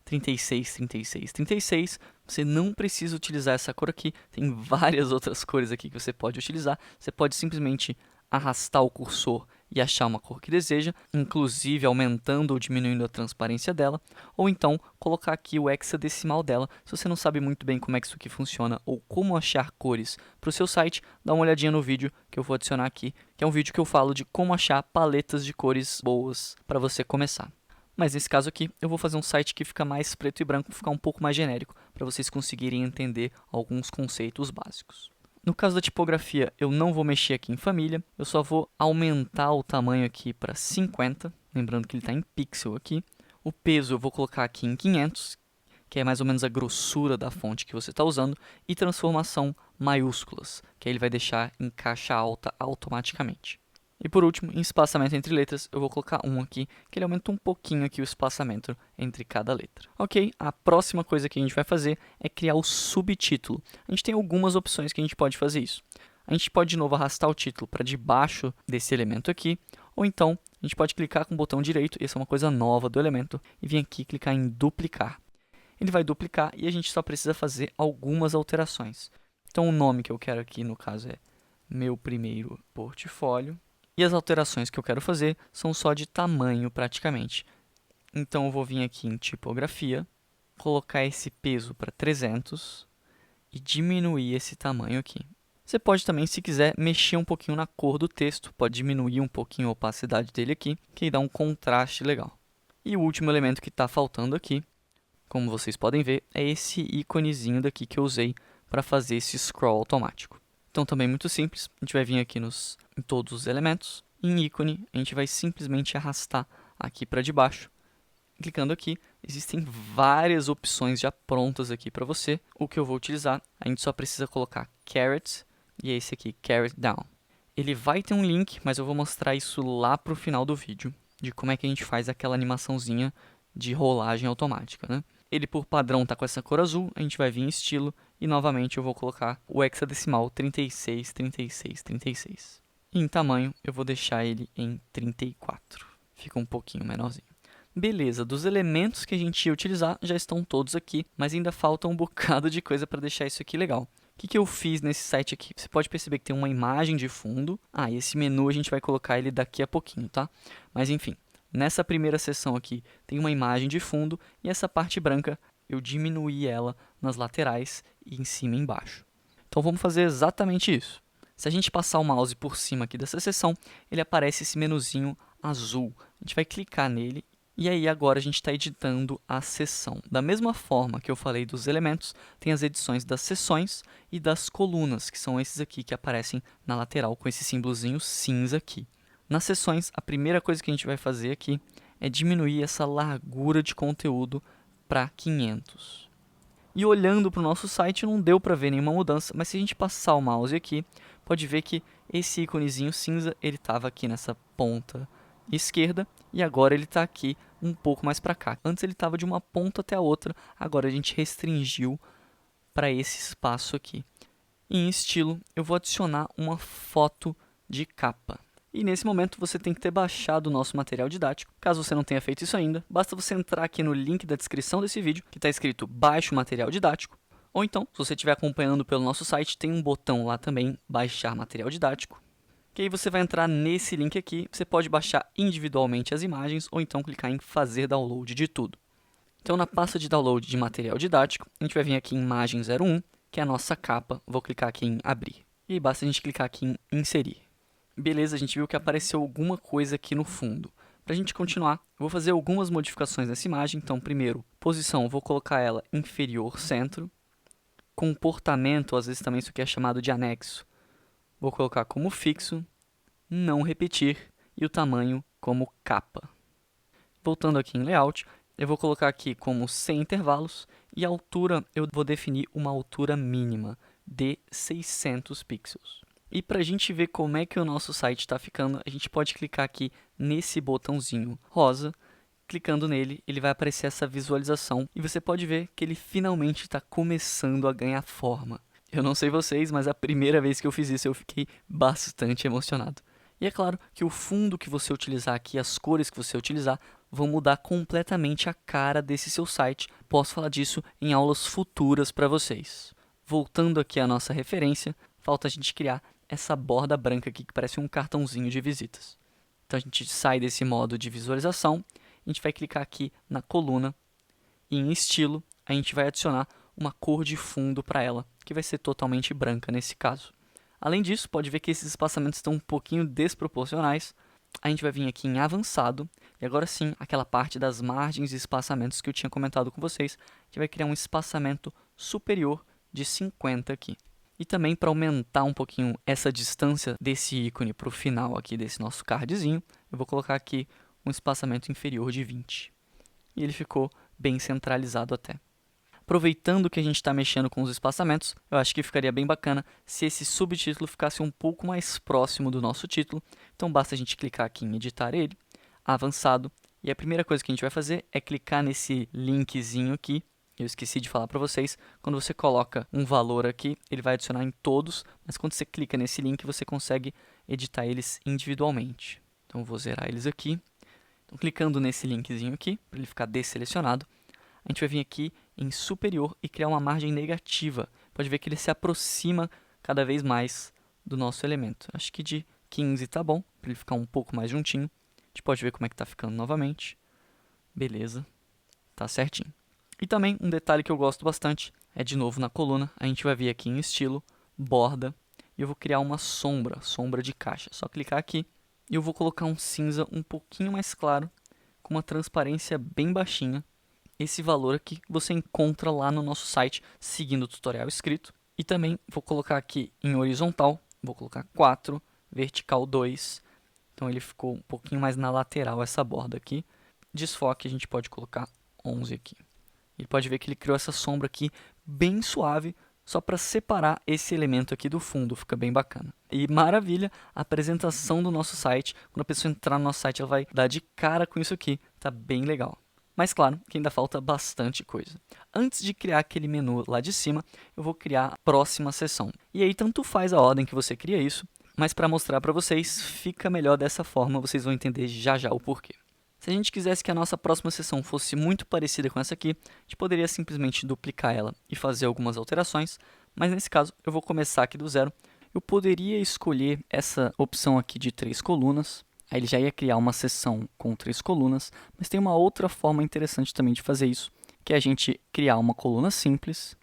36, 36, 36. Você não precisa utilizar essa cor aqui. Tem várias outras cores aqui que você pode utilizar. Você pode simplesmente arrastar o cursor e achar uma cor que deseja, inclusive aumentando ou diminuindo a transparência dela, ou então colocar aqui o hexadecimal dela. Se você não sabe muito bem como é que isso aqui funciona ou como achar cores para o seu site, dá uma olhadinha no vídeo que eu vou adicionar aqui, que é um vídeo que eu falo de como achar paletas de cores boas para você começar. Mas nesse caso aqui, eu vou fazer um site que fica mais preto e branco, ficar um pouco mais genérico, para vocês conseguirem entender alguns conceitos básicos. No caso da tipografia, eu não vou mexer aqui em família, eu só vou aumentar o tamanho aqui para 50, lembrando que ele está em pixel aqui. O peso eu vou colocar aqui em 500, que é mais ou menos a grossura da fonte que você está usando, e transformação maiúsculas, que aí ele vai deixar em caixa alta automaticamente. E por último, em espaçamento entre letras, eu vou colocar 1 aqui, que ele aumenta um pouquinho aqui o espaçamento entre cada letra. Ok, a próxima coisa que a gente vai fazer é criar o subtítulo. A gente tem algumas opções que a gente pode fazer isso. A gente pode de novo arrastar o título para debaixo desse elemento aqui, ou então a gente pode clicar com o botão direito, essa é uma coisa nova do Elementor, e vir aqui clicar em duplicar. Ele vai duplicar e a gente só precisa fazer algumas alterações. Então o nome que eu quero aqui, no caso, é Meu Primeiro Portfólio. E as alterações que eu quero fazer são só de tamanho, praticamente. Então, eu vou vir aqui em tipografia, colocar esse peso para 300 e diminuir esse tamanho aqui. Você pode também, se quiser, mexer um pouquinho na cor do texto, pode diminuir um pouquinho a opacidade dele aqui, que aí dá um contraste legal. E o último elemento que está faltando aqui, como vocês podem ver, é esse íconezinho daqui que eu usei para fazer esse scroll automático. Então, também muito simples, a gente vai vir aqui em todos os elementos, em ícone, a gente vai simplesmente arrastar aqui para debaixo. Clicando aqui, existem várias opções já prontas aqui para você. O que eu vou utilizar, a gente só precisa colocar caret, e é esse aqui, caret down. Ele vai ter um link, mas eu vou mostrar isso lá para o final do vídeo, de como é que a gente faz aquela animaçãozinha de rolagem automática, né? Ele, por padrão, está com essa cor azul, a gente vai vir em estilo, e novamente eu vou colocar o hexadecimal 36, 36, 36. E em tamanho, eu vou deixar ele em 34. Fica um pouquinho menorzinho. Beleza, dos elementos que a gente ia utilizar, já estão todos aqui, mas ainda falta um bocado de coisa para deixar isso aqui legal. O que eu fiz nesse site aqui? Você pode perceber que tem uma imagem de fundo. E esse menu a gente vai colocar ele daqui a pouquinho, tá? Mas enfim, nessa primeira seção aqui tem uma imagem de fundo e essa parte branca eu diminuí ela nas laterais e em cima e embaixo. Então vamos fazer exatamente isso. Se a gente passar o mouse por cima aqui dessa seção, ele aparece esse menuzinho azul. A gente vai clicar nele e aí agora a gente está editando a seção. Da mesma forma que eu falei dos elementos, tem as edições das seções e das colunas, que são esses aqui que aparecem na lateral com esse símbolozinho cinza aqui. Nas seções, a primeira coisa que a gente vai fazer aqui é diminuir essa largura de conteúdo para 500. E olhando para o nosso site não deu para ver nenhuma mudança, mas se a gente passar o mouse aqui, pode ver que esse íconezinho cinza, ele estava aqui nessa ponta esquerda e agora ele está aqui um pouco mais para cá. Antes ele estava de uma ponta até a outra, agora a gente restringiu para esse espaço aqui. E em estilo, eu vou adicionar uma foto de capa. E nesse momento você tem que ter baixado o nosso material didático. Caso você não tenha feito isso ainda, basta você entrar aqui no link da descrição desse vídeo, que está escrito Baixe o Material Didático. Ou então, se você estiver acompanhando pelo nosso site, tem um botão lá também, Baixar Material Didático. Que aí você vai entrar nesse link aqui, você pode baixar individualmente as imagens, ou então clicar em Fazer Download de tudo. Então na pasta de download de material didático, a gente vai vir aqui em Imagem 01, que é a nossa capa. Vou clicar aqui em Abrir. E aí basta a gente clicar aqui em Inserir. Beleza, a gente viu que apareceu alguma coisa aqui no fundo. Para a gente continuar, eu vou fazer algumas modificações nessa imagem. Então, primeiro, posição, eu vou colocar ela inferior centro. Comportamento, às vezes também isso aqui é chamado de anexo. Vou colocar como fixo, não repetir e o tamanho como capa. Voltando aqui em Layout, eu vou colocar aqui como sem intervalos e a altura eu vou definir uma altura mínima de 600 pixels. E para a gente ver como é que o nosso site está ficando, a gente pode clicar aqui nesse botãozinho rosa. Clicando nele, ele vai aparecer essa visualização e você pode ver que ele finalmente está começando a ganhar forma. Eu não sei vocês, mas a primeira vez que eu fiz isso eu fiquei bastante emocionado. E é claro que o fundo que você utilizar aqui, as cores que você utilizar, vão mudar completamente a cara desse seu site. Posso falar disso em aulas futuras para vocês. Voltando aqui à nossa referência, falta a gente criar essa borda branca aqui que parece um cartãozinho de visitas. Então a gente sai desse modo de visualização, a gente vai clicar aqui na coluna e em estilo a gente vai adicionar uma cor de fundo para ela, que vai ser totalmente branca nesse caso. Além disso, pode ver que esses espaçamentos estão um pouquinho desproporcionais. A gente vai vir aqui em avançado e agora sim, aquela parte das margens e espaçamentos que eu tinha comentado com vocês, a gente vai criar um espaçamento superior de 50 aqui. E também para aumentar um pouquinho essa distância desse ícone para o final aqui desse nosso cardzinho, eu vou colocar aqui um espaçamento inferior de 20. E ele ficou bem centralizado até. Aproveitando que a gente está mexendo com os espaçamentos, eu acho que ficaria bem bacana se esse subtítulo ficasse um pouco mais próximo do nosso título. Então basta a gente clicar aqui em editar ele, avançado, e a primeira coisa que a gente vai fazer é clicar nesse linkzinho aqui. Eu esqueci de falar para vocês, quando você coloca um valor aqui, ele vai adicionar em todos, mas quando você clica nesse link, você consegue editar eles individualmente. Então, eu vou zerar eles aqui. Então, clicando nesse linkzinho aqui, para ele ficar desselecionado, a gente vai vir aqui em superior e criar uma margem negativa. Pode ver que ele se aproxima cada vez mais do nosso elemento. Acho que de 15 tá bom, para ele ficar um pouco mais juntinho. A gente pode ver como é que está ficando novamente. Beleza, tá certinho. E também um detalhe que eu gosto bastante é de novo na coluna, a gente vai vir aqui em estilo, borda, e eu vou criar uma sombra de caixa. Só clicar aqui e eu vou colocar um cinza um pouquinho mais claro, com uma transparência bem baixinha. Esse valor aqui você encontra lá no nosso site, seguindo o tutorial escrito. E também vou colocar aqui em horizontal, vou colocar 4, vertical 2. Então ele ficou um pouquinho mais na lateral essa borda aqui. Desfoque a gente pode colocar 11 aqui. Ele pode ver que ele criou essa sombra aqui bem suave, só para separar esse elemento aqui do fundo, fica bem bacana. E maravilha, a apresentação do nosso site, quando a pessoa entrar no nosso site, ela vai dar de cara com isso aqui, tá bem legal. Mas claro, que ainda falta bastante coisa. Antes de criar aquele menu lá de cima, eu vou criar a próxima seção. E aí tanto faz a ordem que você cria isso, mas para mostrar para vocês, fica melhor dessa forma, vocês vão entender já já o porquê. Se a gente quisesse que a nossa próxima seção fosse muito parecida com essa aqui, a gente poderia simplesmente duplicar ela e fazer algumas alterações, mas nesse caso eu vou começar aqui do zero. Eu poderia escolher essa opção aqui de 3 colunas, aí ele já ia criar uma seção com 3 colunas, mas tem uma outra forma interessante também de fazer isso, que é a gente criar uma coluna simples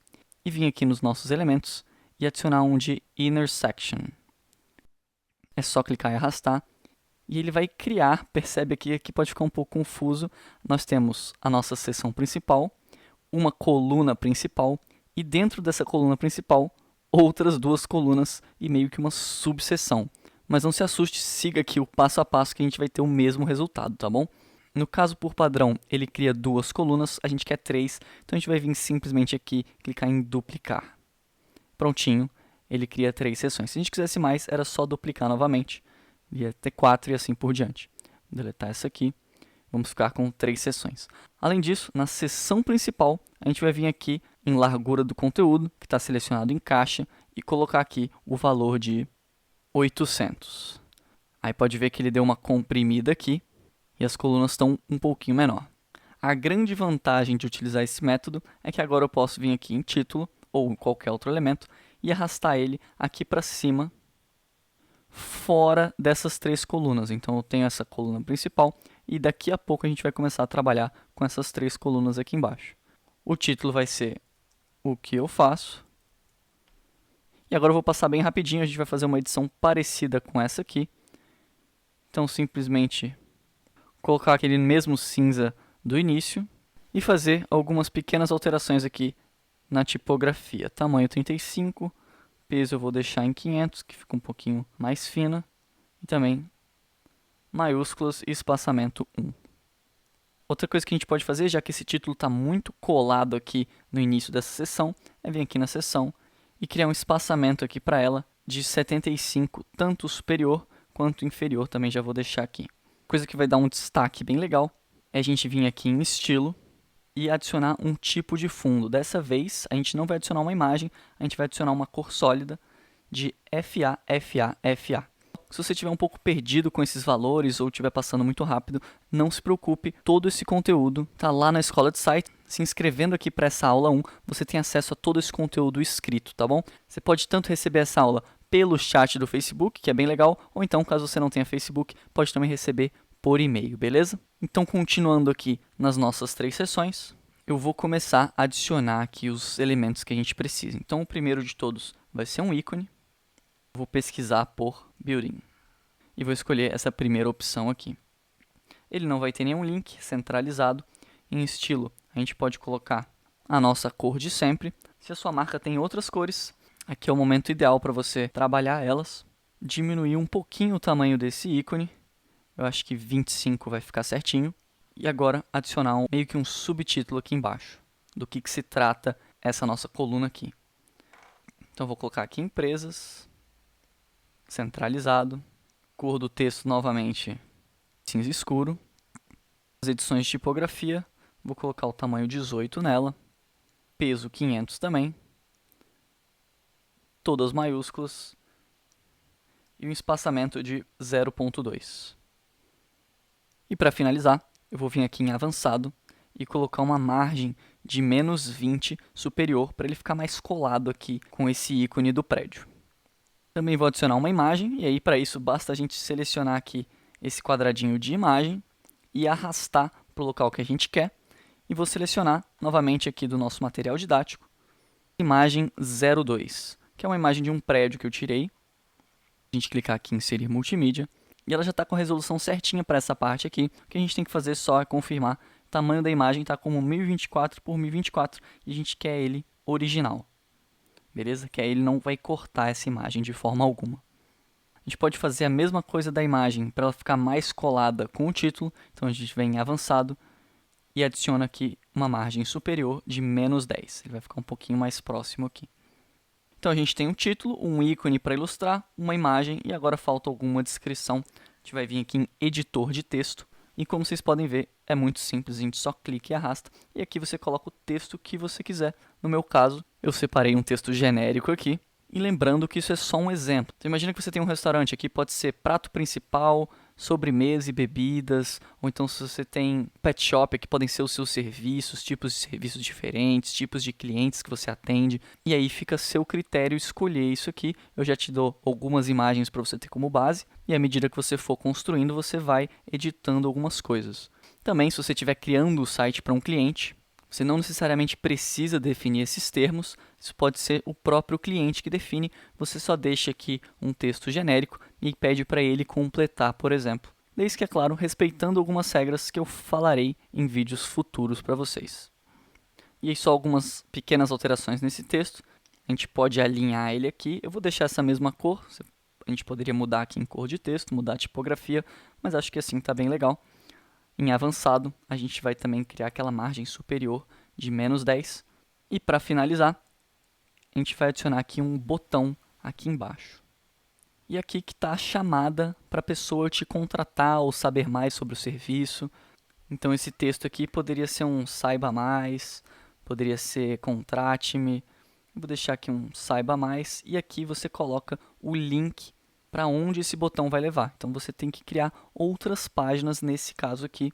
e vir aqui nos nossos elementos e adicionar um de Inner Section. É só clicar e arrastar. E ele vai criar, percebe aqui pode ficar um pouco confuso, nós temos a nossa seção principal, uma coluna principal, e dentro dessa coluna principal, outras 2 colunas e meio que uma subseção. Mas não se assuste, siga aqui o passo a passo que a gente vai ter o mesmo resultado, tá bom? No caso, por padrão, ele cria 2 colunas, a gente quer 3, então a gente vai vir simplesmente aqui, clicar em duplicar. Prontinho, ele cria 3 seções. Se a gente quisesse mais, era só duplicar novamente. Ia ter 4 e assim por diante. Vou deletar essa aqui. Vamos ficar com 3 seções. Além disso, na seção principal, a gente vai vir aqui em largura do conteúdo, que está selecionado em caixa, e colocar aqui o valor de 800. Aí pode ver que ele deu uma comprimida aqui, e as colunas estão um pouquinho menor. A grande vantagem de utilizar esse método é que agora eu posso vir aqui em título, ou em qualquer outro elemento, e arrastar ele aqui para cima, fora dessas 3 colunas. Então eu tenho essa coluna principal, e daqui a pouco a gente vai começar a trabalhar com essas 3 colunas aqui embaixo. O título vai ser o que eu faço. E agora eu vou passar bem rapidinho, a gente vai fazer uma edição parecida com essa aqui. Então simplesmente colocar aquele mesmo cinza do início e fazer algumas pequenas alterações aqui na tipografia. Tamanho 35, peso eu vou deixar em 500, que fica um pouquinho mais fina. E também maiúsculas e espaçamento 1. Outra coisa que a gente pode fazer, já que esse título está muito colado aqui no início dessa seção, é vir aqui na seção e criar um espaçamento aqui para ela de 75, tanto superior quanto inferior, também já vou deixar aqui. Coisa que vai dar um destaque bem legal é a gente vir aqui em estilo e adicionar um tipo de fundo. Dessa vez, a gente não vai adicionar uma imagem, a gente vai adicionar uma cor sólida de FA, FA, FA. Se você estiver um pouco perdido com esses valores ou estiver passando muito rápido, não se preocupe, todo esse conteúdo está lá na Escola de Sites. Se inscrevendo aqui para essa aula 1, você tem acesso a todo esse conteúdo escrito, tá bom? Você pode tanto receber essa aula pelo chat do Facebook, que é bem legal, ou então, caso você não tenha Facebook, pode também receber por e-mail, beleza? Então, continuando aqui nas nossas 3 sessões, eu vou começar a adicionar aqui os elementos que a gente precisa. Então, o primeiro de todos vai ser um ícone. Vou pesquisar por building e vou escolher essa primeira opção aqui. Ele não vai ter nenhum link centralizado. Em estilo, a gente pode colocar a nossa cor de sempre. Se a sua marca tem outras cores, aqui é o momento ideal para você trabalhar elas. Diminuir um pouquinho o tamanho desse ícone. Eu acho que 25 vai ficar certinho. E agora adicionar meio que um subtítulo aqui embaixo, do que se trata essa nossa coluna aqui. Então vou colocar aqui empresas, centralizado, cor do texto novamente cinza escuro. As edições de tipografia, vou colocar o tamanho 18 nela, peso 500 também, todas maiúsculas e um espaçamento de 0.2. E para finalizar, eu vou vir aqui em avançado e colocar uma margem de menos 20 superior para ele ficar mais colado aqui com esse ícone do prédio. Também vou adicionar uma imagem, e aí para isso basta a gente selecionar aqui esse quadradinho de imagem e arrastar para o local que a gente quer. E vou selecionar novamente aqui do nosso material didático, imagem 02, que é uma imagem de um prédio que eu tirei. A gente clicar aqui em inserir multimídia, e ela já está com a resolução certinha para essa parte aqui. O que a gente tem que fazer só é confirmar. O tamanho da imagem está como 1024 por 1024 e a gente quer ele original. Beleza? Que aí ele não vai cortar essa imagem de forma alguma. A gente pode fazer a mesma coisa da imagem para ela ficar mais colada com o título. Então a gente vem em avançado e adiciona aqui uma margem superior de menos 10. Ele vai ficar um pouquinho mais próximo aqui. Então a gente tem um título, um ícone para ilustrar, uma imagem e agora falta alguma descrição. A gente vai vir aqui em editor de texto e como vocês podem ver é muito simples, a gente só clica e arrasta e aqui você coloca o texto que você quiser. No meu caso, eu separei um texto genérico aqui e lembrando que isso é só um exemplo. Então imagina que você tem um restaurante aqui, pode ser prato principal, sobremesa e bebidas, ou então se você tem pet shop, aqui podem ser os seus serviços, tipos de serviços diferentes, tipos de clientes que você atende, e aí fica a seu critério escolher isso aqui. Eu já te dou algumas imagens para você ter como base, e à medida que você for construindo, você vai editando algumas coisas. Também, se você estiver criando o site para um cliente, você não necessariamente precisa definir esses termos, isso pode ser o próprio cliente que define, você só deixa aqui um texto genérico e pede para ele completar, por exemplo. Desde que, é claro, respeitando algumas regras que eu falarei em vídeos futuros para vocês. E aí só algumas pequenas alterações nesse texto, a gente pode alinhar ele aqui, eu vou deixar essa mesma cor, a gente poderia mudar aqui em cor de texto, mudar a tipografia, mas acho que assim está bem legal. Em avançado, a gente vai também criar aquela margem superior de -10. E para finalizar, a gente vai adicionar aqui um botão aqui embaixo. E aqui que está a chamada para a pessoa te contratar ou saber mais sobre o serviço. Então esse texto aqui poderia ser um saiba mais, poderia ser contrate-me. Vou deixar aqui um saiba mais e aqui você coloca o link para onde esse botão vai levar. Então você tem que criar outras páginas nesse caso aqui.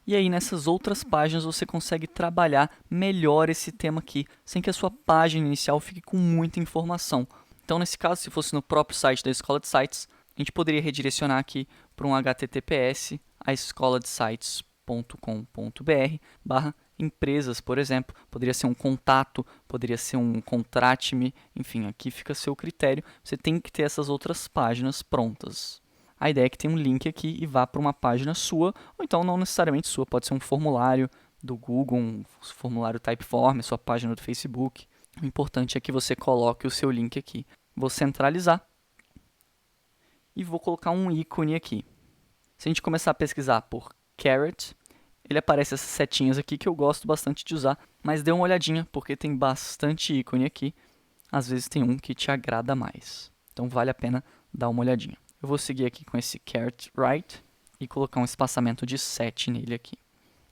E aí nessas outras páginas você consegue trabalhar melhor esse tema aqui, sem que a sua página inicial fique com muita informação. Então nesse caso, se fosse no próprio site da Escola de Sites, a gente poderia redirecionar aqui para um https aescoladesites.com.br/empresas, por exemplo. Poderia ser um contato, poderia ser um contrate-me, enfim, aqui fica a seu critério. Você tem que ter essas outras páginas prontas. A ideia é que tenha um link aqui e vá para uma página sua, ou então não necessariamente sua, pode ser um formulário do Google, um formulário Typeform, sua página do Facebook. O importante é que você coloque o seu link aqui. Vou centralizar e vou colocar um ícone aqui. Se a gente começar a pesquisar por Carrot, ele aparece essas setinhas aqui que eu gosto bastante de usar, mas dê uma olhadinha porque tem bastante ícone aqui. Às vezes tem um que te agrada mais, então vale a pena dar uma olhadinha. Eu vou seguir aqui com esse Carrot Right e colocar um espaçamento de 7 nele aqui.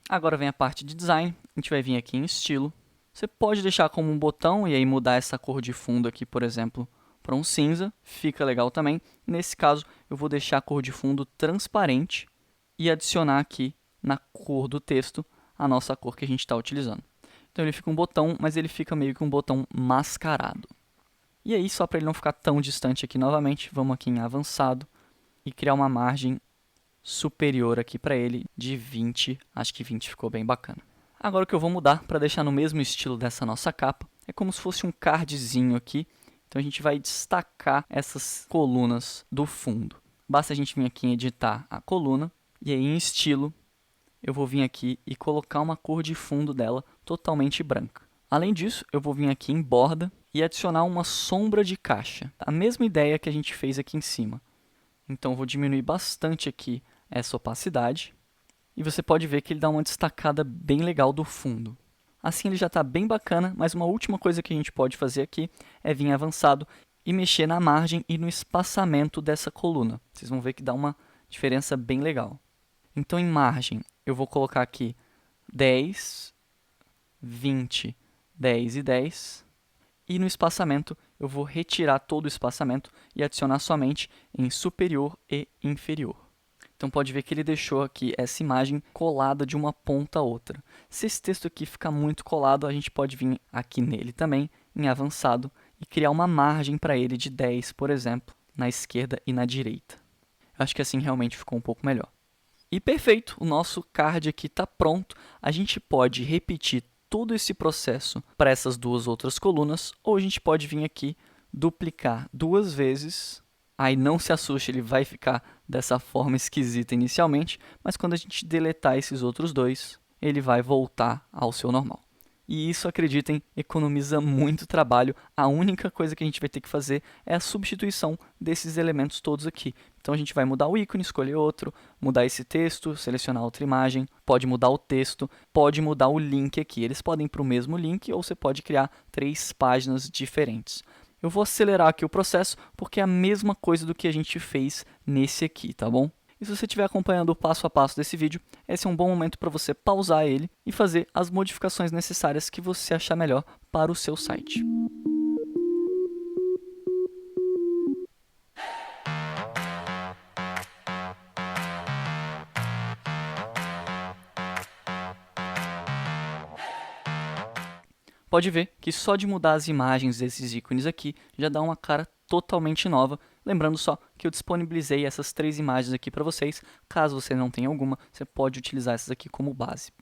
Agora vem a parte de design, a gente vai vir aqui em estilo. Você pode deixar como um botão e aí mudar essa cor de fundo aqui, por exemplo, para um cinza. Fica legal também. Nesse caso, eu vou deixar a cor de fundo transparente e adicionar aqui na cor do texto a nossa cor que a gente está utilizando. Então ele fica um botão, mas ele fica meio que um botão mascarado. E aí, só para ele não ficar tão distante aqui novamente, vamos aqui em avançado e criar uma margem superior aqui para ele de 20. Acho que 20 ficou bem bacana. Agora o que eu vou mudar para deixar no mesmo estilo dessa nossa capa é como se fosse um cardzinho aqui. Então a gente vai destacar essas colunas do fundo. Basta a gente vir aqui em editar a coluna e aí em estilo eu vou vir aqui e colocar uma cor de fundo dela totalmente branca. Além disso, eu vou vir aqui em borda e adicionar uma sombra de caixa. A mesma ideia que a gente fez aqui em cima. Então eu vou diminuir bastante aqui essa opacidade. E você pode ver que ele dá uma destacada bem legal do fundo. Assim ele já está bem bacana, mas uma última coisa que a gente pode fazer aqui é vir avançado e mexer na margem e no espaçamento dessa coluna. Vocês vão ver que dá uma diferença bem legal. Então em margem eu vou colocar aqui 10, 20, 10 e 10. E no espaçamento eu vou retirar todo o espaçamento e adicionar somente em superior e inferior. Então pode ver que ele deixou aqui essa imagem colada de uma ponta a outra. Se esse texto aqui ficar muito colado, a gente pode vir aqui nele também, em avançado, e criar uma margem para ele de 10, por exemplo, na esquerda e na direita. Acho que assim realmente ficou um pouco melhor. E perfeito, o nosso card aqui está pronto. A gente pode repetir todo esse processo para essas duas outras colunas, ou a gente pode vir aqui, duplicar 2 vezes. Aí não se assuste, ele vai ficar dessa forma esquisita inicialmente, mas quando a gente deletar esses outros dois, ele vai voltar ao seu normal. E isso, acreditem, economiza muito trabalho. A única coisa que a gente vai ter que fazer é a substituição desses elementos todos aqui. Então a gente vai mudar o ícone, escolher outro, mudar esse texto, selecionar outra imagem, pode mudar o texto, pode mudar o link aqui. Eles podem ir para o mesmo link ou você pode criar 3 páginas diferentes. Eu vou acelerar aqui o processo porque é a mesma coisa do que a gente fez nesse aqui, tá bom? E se você estiver acompanhando o passo a passo desse vídeo, esse é um bom momento para você pausar ele e fazer as modificações necessárias que você achar melhor para o seu site. Pode ver que só de mudar as imagens desses ícones aqui já dá uma cara totalmente nova. Lembrando só que eu disponibilizei essas 3 imagens aqui para vocês. Caso você não tenha alguma, você pode utilizar essas aqui como base.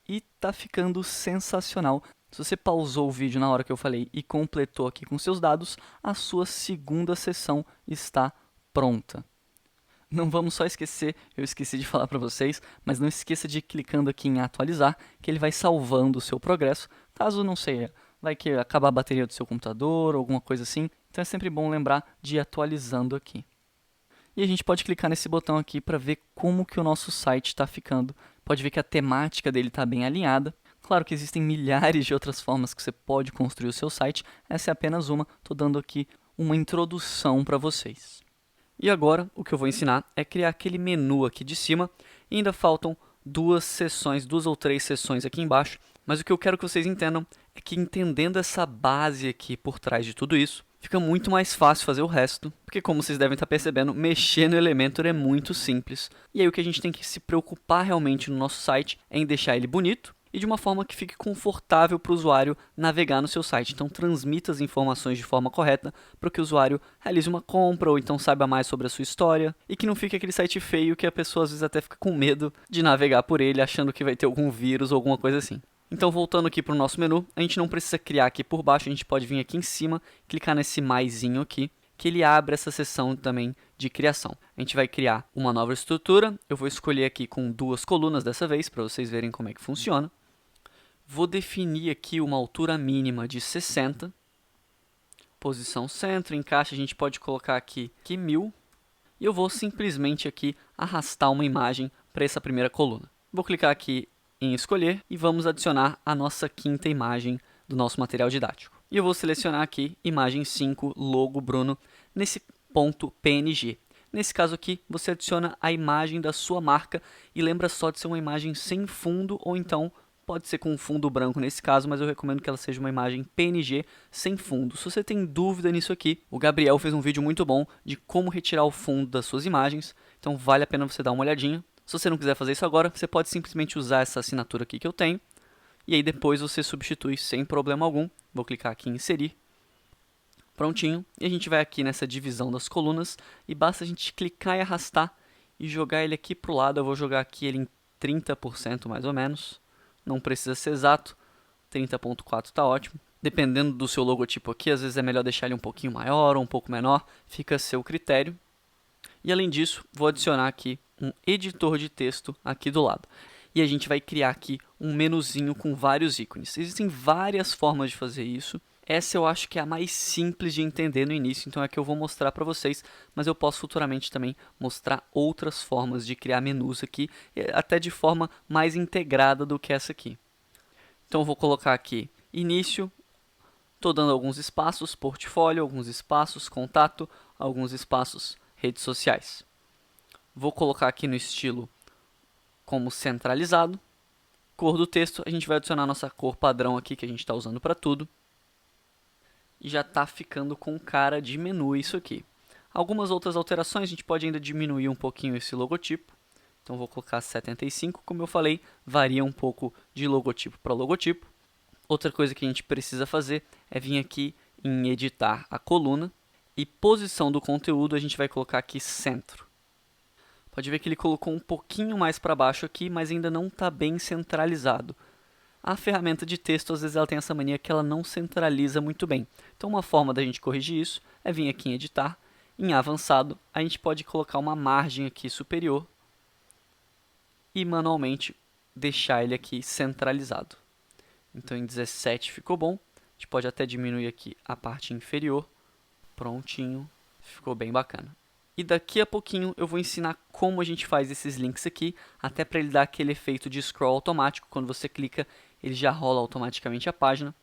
E tá ficando sensacional. Se você pausou o vídeo na hora que eu falei e completou aqui com seus dados, a sua segunda sessão está pronta. Não vamos só esquecer, eu esqueci de falar para vocês, mas não esqueça de ir clicando aqui em atualizar, que ele vai salvando o seu progresso. Caso não sei, vai que acabar a bateria do seu computador ou alguma coisa assim, então é sempre bom lembrar de ir atualizando aqui. E a gente pode clicar nesse botão aqui para ver como que o nosso site está ficando. Pode ver que a temática dele está bem alinhada. Claro que existem milhares de outras formas que você pode construir o seu site. Essa é apenas uma. Estou dando aqui uma introdução para vocês. E agora, o que eu vou ensinar é criar aquele menu aqui de cima. E ainda faltam duas ou três sessões aqui embaixo. Mas o que eu quero que vocês entendam é que entendendo essa base aqui por trás de tudo isso, fica muito mais fácil fazer o resto, porque como vocês devem estar percebendo, mexer no Elementor é muito simples. E aí o que a gente tem que se preocupar realmente no nosso site é em deixar ele bonito e de uma forma que fique confortável para o usuário navegar no seu site. Então transmita as informações de forma correta para que o usuário realize uma compra ou então saiba mais sobre a sua história e que não fique aquele site feio que a pessoa às vezes até fica com medo de navegar por ele achando que vai ter algum vírus ou alguma coisa assim. Então, voltando aqui para o nosso menu, a gente não precisa criar aqui por baixo, a gente pode vir aqui em cima, clicar nesse maisinho aqui, que ele abre essa seção também de criação. A gente vai criar uma nova estrutura, eu vou escolher aqui com 2 colunas dessa vez, para vocês verem como é que funciona. Vou definir aqui uma altura mínima de 60, posição centro, encaixe, a gente pode colocar aqui 1000, e eu vou simplesmente aqui arrastar uma imagem para essa primeira coluna. Vou clicar aqui em escolher e vamos adicionar a nossa quinta imagem do nosso material didático. E eu vou selecionar aqui imagem 5, logo Bruno, nesse ponto PNG. Nesse caso aqui, você adiciona a imagem da sua marca e lembra só de ser uma imagem sem fundo ou então pode ser com um fundo branco nesse caso, mas eu recomendo que ela seja uma imagem PNG sem fundo. Se você tem dúvida nisso aqui, o Gabriel fez um vídeo muito bom de como retirar o fundo das suas imagens, então vale a pena você dar uma olhadinha. Se você não quiser fazer isso agora, você pode simplesmente usar essa assinatura aqui que eu tenho. E aí depois você substitui sem problema algum. Vou clicar aqui em inserir. Prontinho. E a gente vai aqui nessa divisão das colunas. E basta a gente clicar e arrastar e jogar ele aqui para o lado. Eu vou jogar aqui ele em 30% mais ou menos. Não precisa ser exato. 30.4 está ótimo. Dependendo do seu logotipo aqui, às vezes é melhor deixar ele um pouquinho maior ou um pouco menor. Fica a seu critério. E além disso, vou adicionar aqui um editor de texto aqui do lado. E a gente vai criar aqui um menuzinho com vários ícones. Existem várias formas de fazer isso. Essa eu acho que é a mais simples de entender no início, então é a que eu vou mostrar para vocês, mas eu posso futuramente também mostrar outras formas de criar menus aqui, até de forma mais integrada do que essa aqui. Então eu vou colocar aqui início, estou dando alguns espaços, portfólio, alguns espaços, contato, alguns espaços, redes sociais. Vou colocar aqui no estilo como centralizado. Cor do texto, a gente vai adicionar a nossa cor padrão aqui que a gente está usando para tudo. E já está ficando com cara de menu isso aqui. Algumas outras alterações, a gente pode ainda diminuir um pouquinho esse logotipo. Então vou colocar 75, como eu falei, varia um pouco de logotipo para logotipo. Outra coisa que a gente precisa fazer é vir aqui em editar a coluna. E posição do conteúdo a gente vai colocar aqui centro. Pode ver que ele colocou um pouquinho mais para baixo aqui, mas ainda não está bem centralizado. A ferramenta de texto, às vezes, ela tem essa mania que ela não centraliza muito bem. Então, uma forma da gente corrigir isso é vir aqui em editar. Em avançado, a gente pode colocar uma margem aqui superior e manualmente deixar ele aqui centralizado. Então, em 17 ficou bom. A gente pode até diminuir aqui a parte inferior. Prontinho, ficou bem bacana. E daqui a pouquinho eu vou ensinar como a gente faz esses links aqui, até para ele dar aquele efeito de scroll automático. Quando você clica, ele já rola automaticamente a página.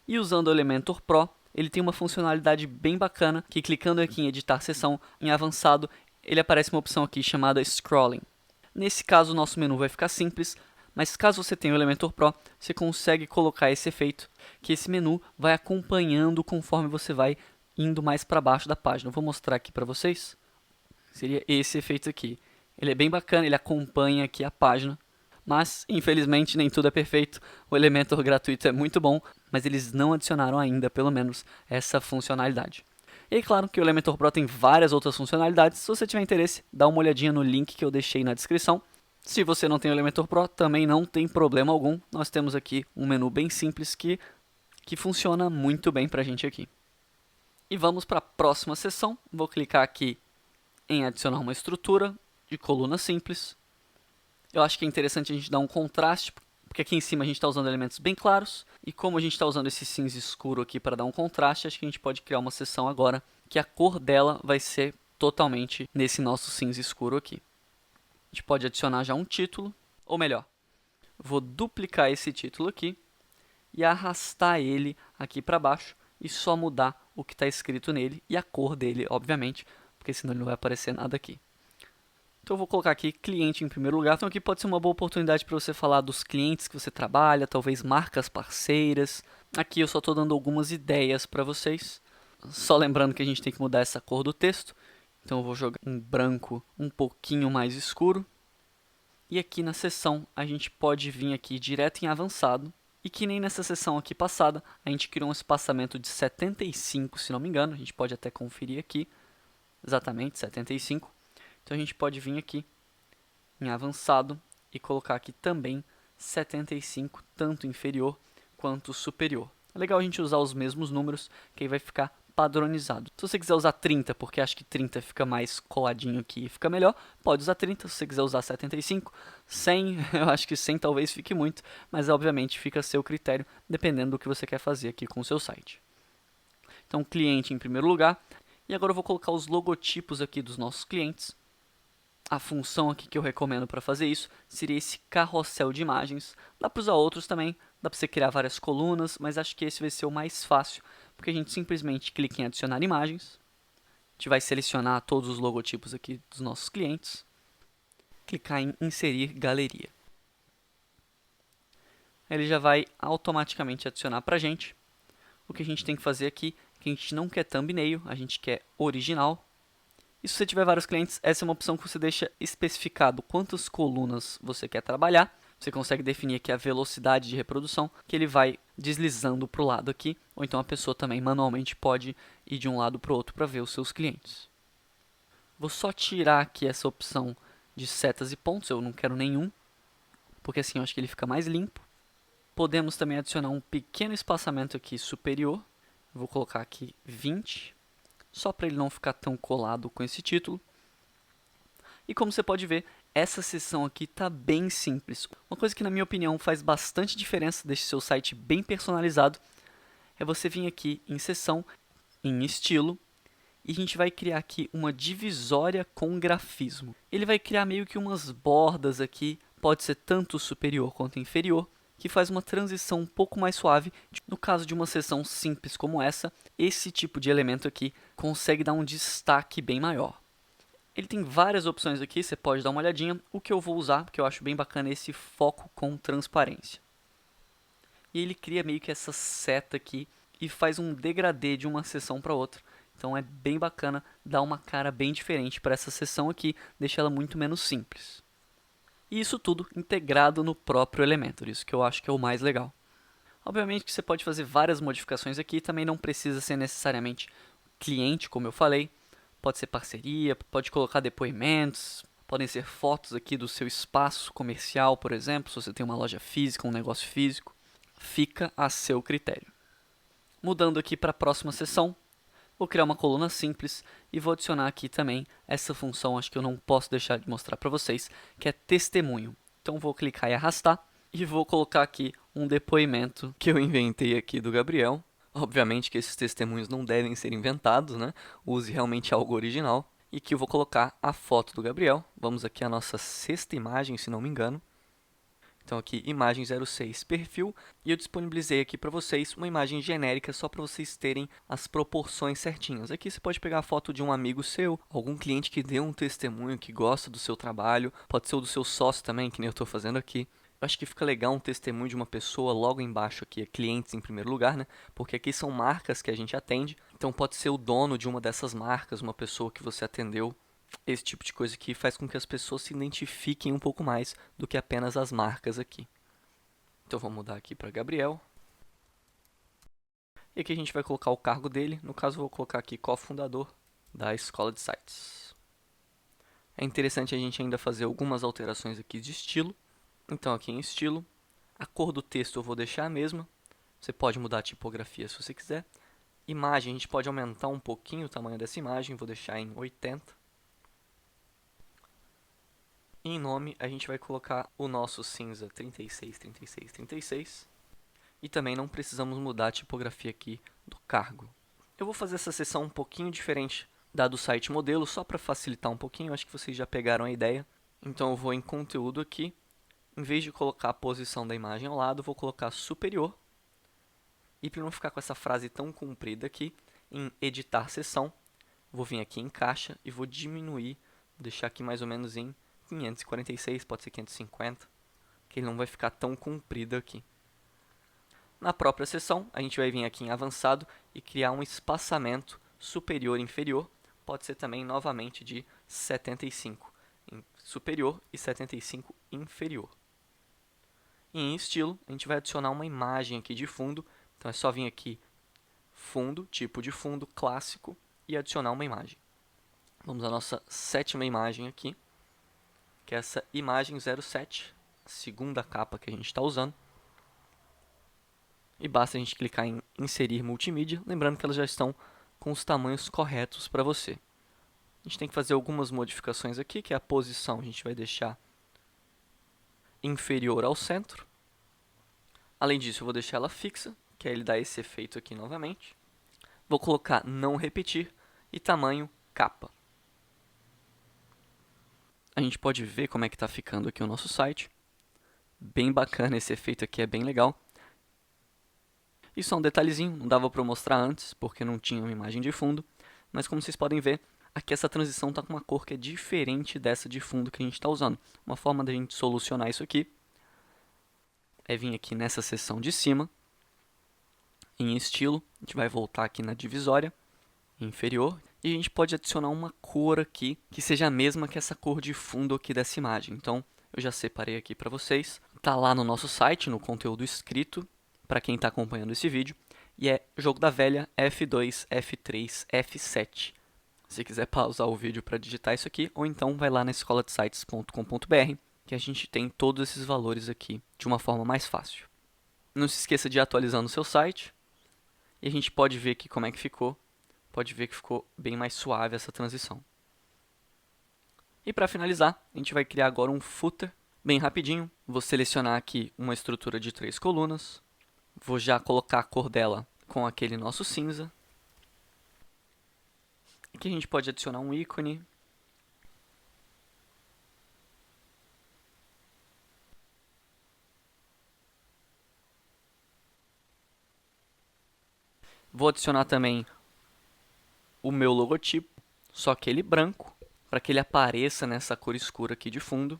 E usando o Elementor Pro, ele tem uma funcionalidade bem bacana, que clicando aqui em editar seção, em avançado, ele aparece uma opção aqui chamada Scrolling. Nesse caso, o nosso menu vai ficar simples, mas caso você tenha o Elementor Pro, você consegue colocar esse efeito, que esse menu vai acompanhando conforme você vai indo mais para baixo da página. Eu vou mostrar aqui para vocês. Seria esse efeito aqui. Ele é bem bacana, ele acompanha aqui a página. Mas, infelizmente, nem tudo é perfeito. O Elementor gratuito é muito bom, mas eles não adicionaram ainda, pelo menos, essa funcionalidade. E aí, claro que o Elementor Pro tem várias outras funcionalidades. Se você tiver interesse, dá uma olhadinha no link que eu deixei na descrição. Se você não tem o Elementor Pro, também não tem problema algum. Nós temos aqui um menu bem simples que funciona muito bem para a gente aqui. E vamos para a próxima seção. Vou clicar aqui em adicionar uma estrutura de coluna simples. Eu acho que é interessante a gente dar um contraste, porque aqui em cima a gente está usando elementos bem claros. E como a gente está usando esse cinza escuro aqui para dar um contraste, acho que a gente pode criar uma seção agora que a cor dela vai ser totalmente nesse nosso cinza escuro aqui. A gente pode adicionar já um título, ou melhor, vou duplicar esse título aqui e arrastar ele aqui para baixo e só mudar o que está escrito nele e a cor dele, obviamente, porque senão ele não vai aparecer nada aqui. Então eu vou colocar aqui cliente em primeiro lugar. Então aqui pode ser uma boa oportunidade para você falar dos clientes que você trabalha, talvez marcas parceiras. Aqui eu só estou dando algumas ideias para vocês. Só lembrando que a gente tem que mudar essa cor do texto. Então eu vou jogar um branco um pouquinho mais escuro. E aqui na seção a gente pode vir aqui direto em avançado. E que nem nessa seção aqui passada, a gente criou um espaçamento de 75, se não me engano. A gente pode até conferir aqui. Exatamente, 75. Então a gente pode vir aqui em avançado e colocar aqui também 75, tanto inferior quanto superior. É legal a gente usar os mesmos números, que aí vai ficar padronizado. Se você quiser usar 30, porque acho que 30 fica mais coladinho aqui e fica melhor, pode usar 30. Se você quiser usar 75, 100, eu acho que 100 talvez fique muito, mas obviamente fica a seu critério, dependendo do que você quer fazer aqui com o seu site. Então, cliente em primeiro lugar. E agora eu vou colocar os logotipos aqui dos nossos clientes. A função aqui que eu recomendo para fazer isso seria esse carrossel de imagens. Dá para usar outros também, dá para você criar várias colunas, mas acho que esse vai ser o mais fácil, porque a gente simplesmente clica em adicionar imagens. A gente vai selecionar todos os logotipos aqui dos nossos clientes. Clicar em inserir galeria. Ele já vai automaticamente adicionar para a gente. O que a gente tem que fazer aqui, que a gente não quer thumbnail, a gente quer original. E se você tiver vários clientes, essa é uma opção que você deixa especificado quantas colunas você quer trabalhar. Você consegue definir aqui a velocidade de reprodução, que ele vai deslizando para o lado aqui, ou então a pessoa também manualmente pode ir de um lado para o outro para ver os seus clientes. Vou só tirar aqui essa opção de setas e pontos, eu não quero nenhum, porque assim eu acho que ele fica mais limpo. Podemos também adicionar um pequeno espaçamento aqui superior, vou colocar aqui 20, só para ele não ficar tão colado com esse título. E como você pode ver, essa seção aqui está bem simples. Uma coisa que na minha opinião faz bastante diferença, deixa seu site bem personalizado, é você vir aqui em seção, em estilo, e a gente vai criar aqui uma divisória com grafismo. Ele vai criar meio que umas bordas aqui, pode ser tanto superior quanto inferior, que faz uma transição um pouco mais suave. No caso de uma seção simples como essa, esse tipo de elemento aqui consegue dar um destaque bem maior. Ele tem várias opções aqui, você pode dar uma olhadinha. O que eu vou usar, porque eu acho bem bacana, é esse foco com transparência. E ele cria meio que essa seta aqui e faz um degradê de uma seção para outra. Então é bem bacana, dá uma cara bem diferente para essa seção aqui, deixa ela muito menos simples. E isso tudo integrado no próprio Elementor, isso que eu acho que é o mais legal. Obviamente que você pode fazer várias modificações aqui, também não precisa ser necessariamente cliente, como eu falei. Pode ser parceria, pode colocar depoimentos, podem ser fotos aqui do seu espaço comercial, por exemplo, se você tem uma loja física, um negócio físico. Fica a seu critério. Mudando aqui para a próxima seção, vou criar uma coluna simples e vou adicionar aqui também essa função, acho que eu não posso deixar de mostrar para vocês, que é testemunho. Então vou clicar e arrastar e vou colocar aqui um depoimento que eu inventei aqui do Gabriel. Obviamente que esses testemunhos não devem ser inventados, né? Use realmente algo original. E aqui eu vou colocar a foto do Gabriel. Vamos aqui à nossa sexta imagem, se não me engano. Então aqui, imagem 06, perfil, e eu disponibilizei aqui para vocês uma imagem genérica só para vocês terem as proporções certinhas. Aqui você pode pegar a foto de um amigo seu, algum cliente que deu um testemunho, que gosta do seu trabalho, pode ser o do seu sócio também, que nem eu estou fazendo aqui. Eu acho que fica legal um testemunho de uma pessoa logo embaixo aqui, clientes em primeiro lugar, né? Porque aqui são marcas que a gente atende, então pode ser o dono de uma dessas marcas, uma pessoa que você atendeu. Esse tipo de coisa aqui faz com que as pessoas se identifiquem um pouco mais do que apenas as marcas aqui. Então vou mudar aqui para Gabriel. E aqui a gente vai colocar o cargo dele. No caso eu vou colocar aqui cofundador da Escola de Sites. É interessante a gente ainda fazer algumas alterações aqui de estilo. Então aqui em estilo, a cor do texto eu vou deixar a mesma. Você pode mudar a tipografia se você quiser. Imagem, a gente pode aumentar um pouquinho o tamanho dessa imagem. Vou deixar em 80. Em nome, a gente vai colocar o nosso cinza 36, 36, 36. E também não precisamos mudar a tipografia aqui do cargo. Eu vou fazer essa seção um pouquinho diferente dado o site modelo, só para facilitar um pouquinho, acho que vocês já pegaram a ideia. Então eu vou em conteúdo aqui, em vez de colocar a posição da imagem ao lado, vou colocar superior. E para não ficar com essa frase tão comprida aqui, em editar seção, vou vir aqui em caixa e vou diminuir, vou deixar aqui mais ou menos em 546, pode ser 550, que ele não vai ficar tão comprido aqui. Na própria seção, a gente vai vir aqui em avançado e criar um espaçamento superior e inferior, pode ser também novamente de 75 superior e 75 inferior. E em estilo, a gente vai adicionar uma imagem aqui de fundo, então é só vir aqui, fundo, tipo de fundo, clássico, e adicionar uma imagem. Vamos à nossa sétima imagem aqui, que é essa imagem 07, a segunda capa que a gente está usando. E basta a gente clicar em inserir multimídia, lembrando que elas já estão com os tamanhos corretos para você. A gente tem que fazer algumas modificações aqui, que é a posição, a gente vai deixar inferior ao centro. Além disso, eu vou deixar ela fixa, que aí ele dá esse efeito aqui novamente. Vou colocar não repetir e tamanho capa. A gente pode ver como é que está ficando aqui o nosso site. Bem bacana, esse efeito aqui é bem legal. E só um detalhezinho, não dava para eu mostrar antes, porque não tinha uma imagem de fundo. Mas como vocês podem ver, aqui essa transição está com uma cor que é diferente dessa de fundo que a gente está usando. Uma forma da gente solucionar isso aqui é vir aqui nessa seção de cima, em estilo, a gente vai voltar aqui na divisória inferior, e a gente pode adicionar uma cor aqui que seja a mesma que essa cor de fundo aqui dessa imagem. Então, eu já separei aqui para vocês. Está lá no nosso site, no conteúdo escrito, para quem está acompanhando esse vídeo, e é jogo da velha F2, F3, F7. Se quiser pausar o vídeo para digitar isso aqui, ou então vai lá na escoladesites.com.br, que a gente tem todos esses valores aqui de uma forma mais fácil. Não se esqueça de ir atualizando o seu site, e a gente pode ver aqui como é que ficou. Pode ver que ficou bem mais suave essa transição. E para finalizar, a gente vai criar agora um footer bem rapidinho. Vou selecionar aqui uma estrutura de 3 colunas. Vou já colocar a cor dela com aquele nosso cinza. Aqui a gente pode adicionar um ícone. Vou adicionar também o meu logotipo, só que ele branco, para que ele apareça nessa cor escura aqui de fundo.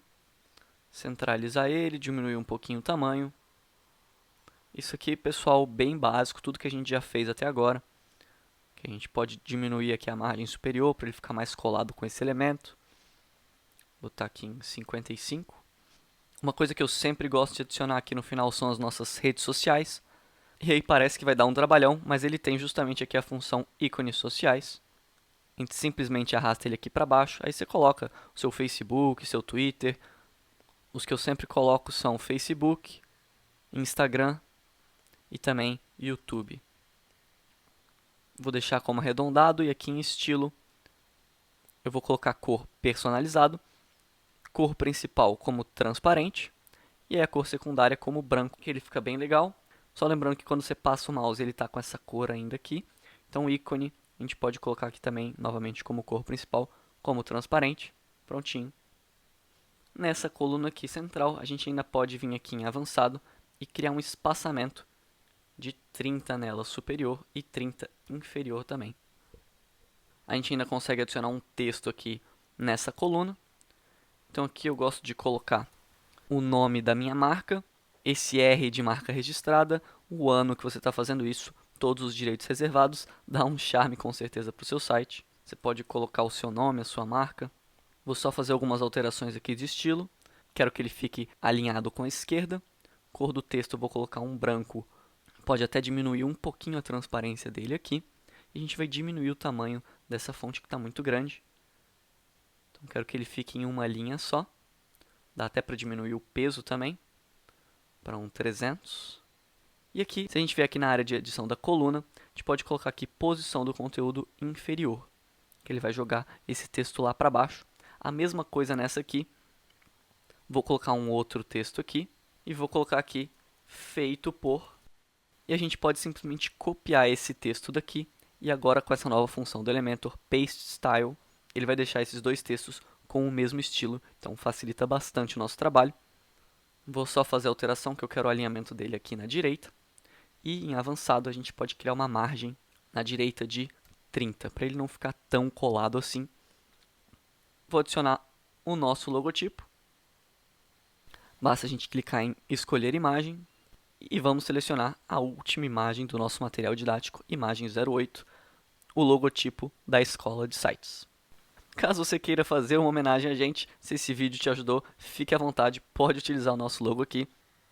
Centralizar ele, diminuir um pouquinho o tamanho. Isso aqui, pessoal, bem básico, tudo que a gente já fez até agora. Que a gente pode diminuir aqui a margem superior para ele ficar mais colado com esse elemento. Vou botar aqui em 55. Uma coisa que eu sempre gosto de adicionar aqui no final são as nossas redes sociais. E aí parece que vai dar um trabalhão, mas ele tem justamente aqui a função ícones sociais. A gente simplesmente arrasta ele aqui para baixo, aí você coloca o seu Facebook, seu Twitter. Os que eu sempre coloco são Facebook, Instagram e também YouTube. Vou deixar como arredondado e aqui em estilo eu vou colocar cor personalizado, cor principal como transparente e aí a cor secundária como branco, que ele fica bem legal. Só lembrando que quando você passa o mouse ele está com essa cor ainda aqui, então o ícone a gente pode colocar aqui também novamente como cor principal, como transparente, prontinho. Nessa coluna aqui central a gente ainda pode vir aqui em avançado e criar um espaçamento de 30 nela superior e 30 inferior também. A gente ainda consegue adicionar um texto aqui nessa coluna. Então aqui eu gosto de colocar o nome da minha marca, esse R de marca registrada, o ano que você está fazendo isso, todos os direitos reservados, dá um charme com certeza para o seu site. Você pode colocar o seu nome, a sua marca. Vou só fazer algumas alterações aqui de estilo. Quero que ele fique alinhado com a esquerda. Cor do texto eu vou colocar um branco. Pode até diminuir um pouquinho a transparência dele aqui. E a gente vai diminuir o tamanho dessa fonte que está muito grande. Então quero que ele fique em uma linha só. Dá até para diminuir o peso também. Para um 300. E aqui, se a gente vier aqui na área de edição da coluna, a gente pode colocar aqui posição do conteúdo inferior. Que ele vai jogar esse texto lá para baixo. A mesma coisa nessa aqui. Vou colocar um outro texto aqui. E vou colocar aqui, feito por. E a gente pode simplesmente copiar esse texto daqui E agora com essa nova função do Elementor Paste Style, ele vai deixar esses dois textos com o mesmo estilo, então facilita bastante o nosso trabalho. Vou só fazer a alteração que eu quero o alinhamento dele aqui na direita. E em avançado a gente pode criar uma margem na direita de 30, para ele não ficar tão colado assim. Vou adicionar o nosso logotipo. Basta a gente clicar em escolher imagem e vamos selecionar a última imagem do nosso material didático, imagem 08, o logotipo da Escola de Sites. Caso você queira fazer uma homenagem a gente, se esse vídeo te ajudou, fique à vontade, pode utilizar o nosso logo aqui.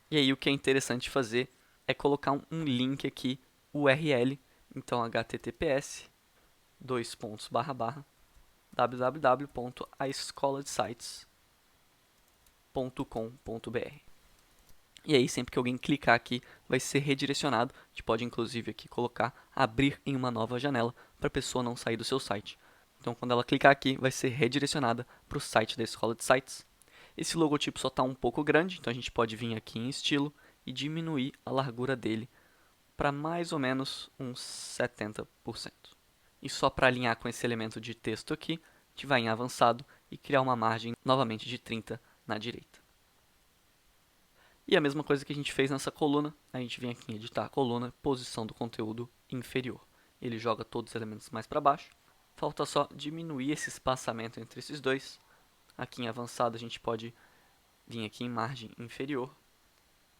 E aí o que é interessante fazer é colocar um link aqui, URL, então https://www.aescoladesites.com.br. E aí sempre que alguém clicar aqui, vai ser redirecionado. A gente pode inclusive aqui colocar abrir em uma nova janela para a pessoa não sair do seu site. Então quando ela clicar aqui, vai ser redirecionada para o site da Escola de Sites. Esse logotipo só está um pouco grande, então a gente pode vir aqui em estilo e diminuir a largura dele para mais ou menos uns 70%. E só para alinhar com esse elemento de texto aqui, a gente vai em avançado e criar uma margem novamente de 30 na direita. E a mesma coisa que a gente fez nessa coluna, a gente vem aqui em editar a coluna, posição do conteúdo inferior. Ele joga todos os elementos mais para baixo. Falta só diminuir esse espaçamento entre esses dois. Aqui em avançado a gente pode vir aqui em margem inferior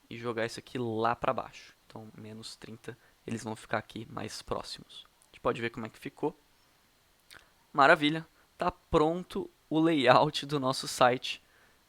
e jogar isso aqui lá para baixo. Então, menos 30, eles vão ficar aqui mais próximos. A gente pode ver como é que ficou. Maravilha, tá pronto o layout do nosso site.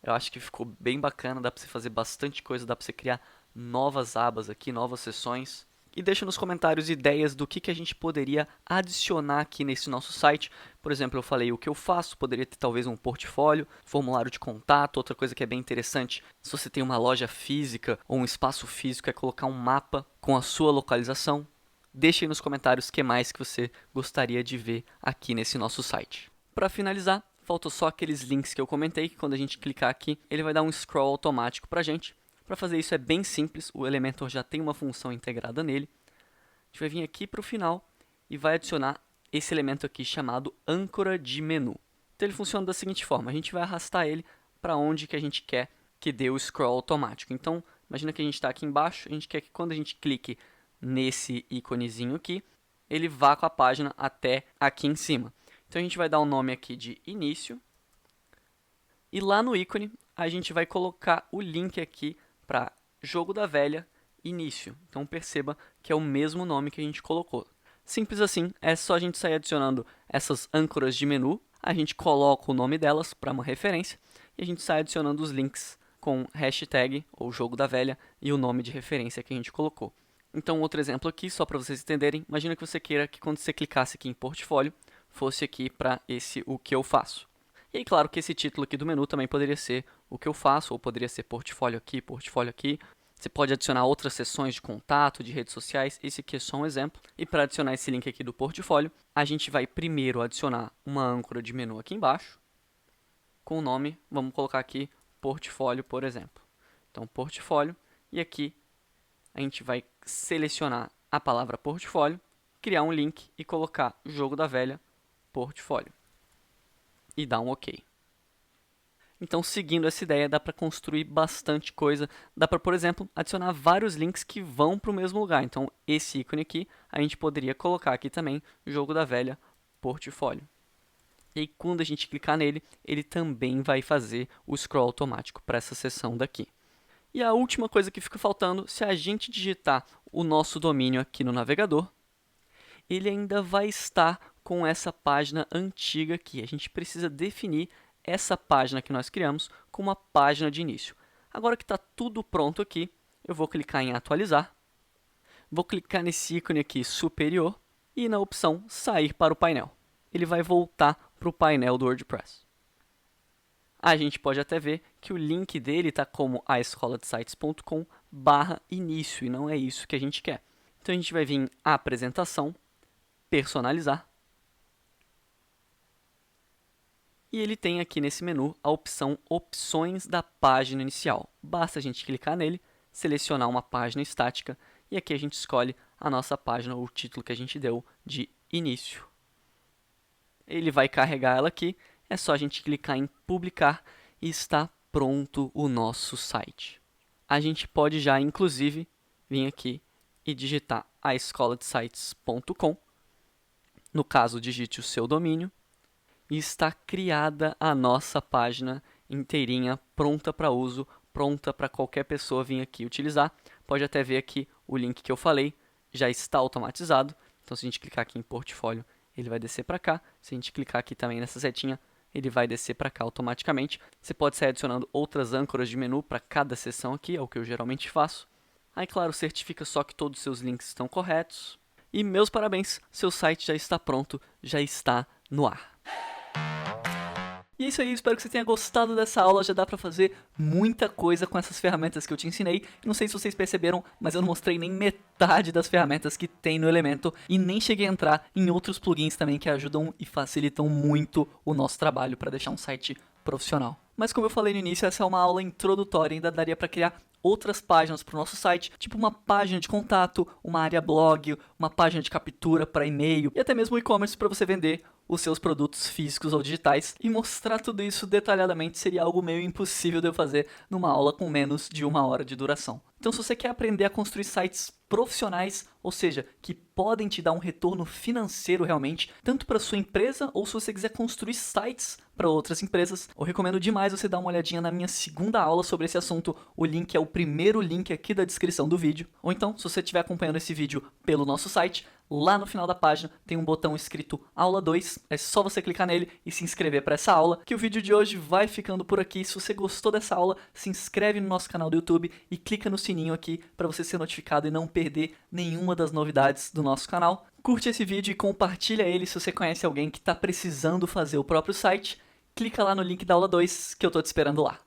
Eu acho que ficou bem bacana, dá para você fazer bastante coisa, dá para você criar novas abas aqui, novas seções. E deixa nos comentários ideias do que a gente poderia adicionar aqui nesse nosso site. Por exemplo, eu falei o que eu faço, poderia ter talvez um portfólio, formulário de contato. Outra coisa que é bem interessante, se você tem uma loja física ou um espaço físico, é colocar um mapa com a sua localização. Deixe aí nos comentários o que mais que você gostaria de ver aqui nesse nosso site. Para finalizar, faltam só aqueles links que eu comentei, que quando a gente clicar aqui, ele vai dar um scroll automático para a gente. Para fazer isso é bem simples, o Elementor já tem uma função integrada nele. A gente vai vir aqui para o final e vai adicionar esse elemento aqui chamado âncora de menu. Então ele funciona da seguinte forma, a gente vai arrastar ele para onde que a gente quer que dê o scroll automático. Então, imagina que a gente está aqui embaixo, a gente quer que quando a gente clique nesse íconezinho aqui, ele vá com a página até aqui em cima. Então a gente vai dar um nome aqui de início. E lá no ícone, a gente vai colocar o link aqui para Jogo da Velha Início. Então perceba que é o mesmo nome que a gente colocou. Simples assim, é só a gente sair adicionando essas âncoras de menu, a gente coloca o nome delas para uma referência e a gente sai adicionando os links com hashtag ou Jogo da Velha e o nome de referência que a gente colocou. Então outro exemplo aqui, só para vocês entenderem, imagina que você queira que quando você clicasse aqui em portfólio, fosse aqui para esse o que eu faço. E aí, claro que esse título aqui do menu também poderia ser o que eu faço, ou poderia ser portfólio aqui, portfólio aqui. Você pode adicionar outras seções de contato, de redes sociais, esse aqui é só um exemplo. E para adicionar esse link aqui do portfólio, a gente vai primeiro adicionar uma âncora de menu aqui embaixo, com o nome, vamos colocar aqui portfólio, por exemplo. Então, portfólio, e aqui a gente vai selecionar a palavra portfólio, criar um link e colocar Jogo da Velha portfólio. E dar um OK. Então, seguindo essa ideia, dá para construir bastante coisa. Dá para, por exemplo, adicionar vários links que vão para o mesmo lugar. Então, esse ícone aqui, a gente poderia colocar aqui também Jogo da Velha portfólio. E aí, quando a gente clicar nele, ele também vai fazer o scroll automático para essa seção daqui. E a última coisa que fica faltando, se a gente digitar o nosso domínio aqui no navegador, ele ainda vai estar com essa página antiga aqui. A gente precisa definir essa página que nós criamos como uma página de início. Agora que está tudo pronto aqui, eu vou clicar em atualizar. Vou clicar nesse ícone aqui superior e na opção sair para o painel. Ele vai voltar para o painel do WordPress. A gente pode até ver que o link dele está como aescoladesites.com/início e não é isso que a gente quer. Então a gente vai vir em apresentação, personalizar. E ele tem aqui nesse menu a opção Opções da página inicial. Basta a gente clicar nele, selecionar uma página estática e aqui a gente escolhe a nossa página, o título que a gente deu de início. Ele vai carregar ela aqui, é só a gente clicar em publicar e está pronto o nosso site. A gente pode já, inclusive, vir aqui e digitar aescoladesites.com. No caso, digite o seu domínio e está criada a nossa página inteirinha, pronta para uso, pronta para qualquer pessoa vir aqui utilizar. Pode até ver aqui o link que eu falei, já está automatizado. Então, se a gente clicar aqui em portfólio, ele vai descer para cá. Se a gente clicar aqui também nessa setinha, ele vai descer para cá automaticamente. Você pode sair adicionando outras âncoras de menu para cada seção aqui, é o que eu geralmente faço. Aí, claro, certifica só que todos os seus links estão corretos. E meus parabéns, seu site já está pronto, já está no ar. E é isso aí, espero que você tenha gostado dessa aula, já dá pra fazer muita coisa com essas ferramentas que eu te ensinei. Não sei se vocês perceberam, mas eu não mostrei nem metade das ferramentas que tem no Elementor e nem cheguei a entrar em outros plugins também que ajudam e facilitam muito o nosso trabalho para deixar um site profissional. Mas como eu falei no início, essa é uma aula introdutória, ainda daria para criar outras páginas para o nosso site, tipo uma página de contato, uma área blog, uma página de captura para e-mail e até mesmo e-commerce para você vender os seus produtos físicos ou digitais. E mostrar tudo isso detalhadamente seria algo meio impossível de eu fazer numa aula com menos de 1 hora de duração. Então, se você quer aprender a construir sites profissionais, ou seja, que podem te dar um retorno financeiro realmente, tanto para sua empresa ou se você quiser construir sites para outras empresas, eu recomendo demais você dar uma olhadinha na minha segunda aula sobre esse assunto. O link é o primeiro link aqui da descrição do vídeo. Ou então, se você estiver acompanhando esse vídeo pelo nosso site, lá no final da página tem um botão escrito Aula 2, é só você clicar nele e se inscrever para essa aula, que o vídeo de hoje vai ficando por aqui. Se você gostou dessa aula, se inscreve no nosso canal do YouTube e clica no sininho aqui para você ser notificado e não perder nenhuma das novidades do nosso canal. Curte esse vídeo e compartilha ele se você conhece alguém que está precisando fazer o próprio site. Clica lá no link da aula 2 que eu estou te esperando lá.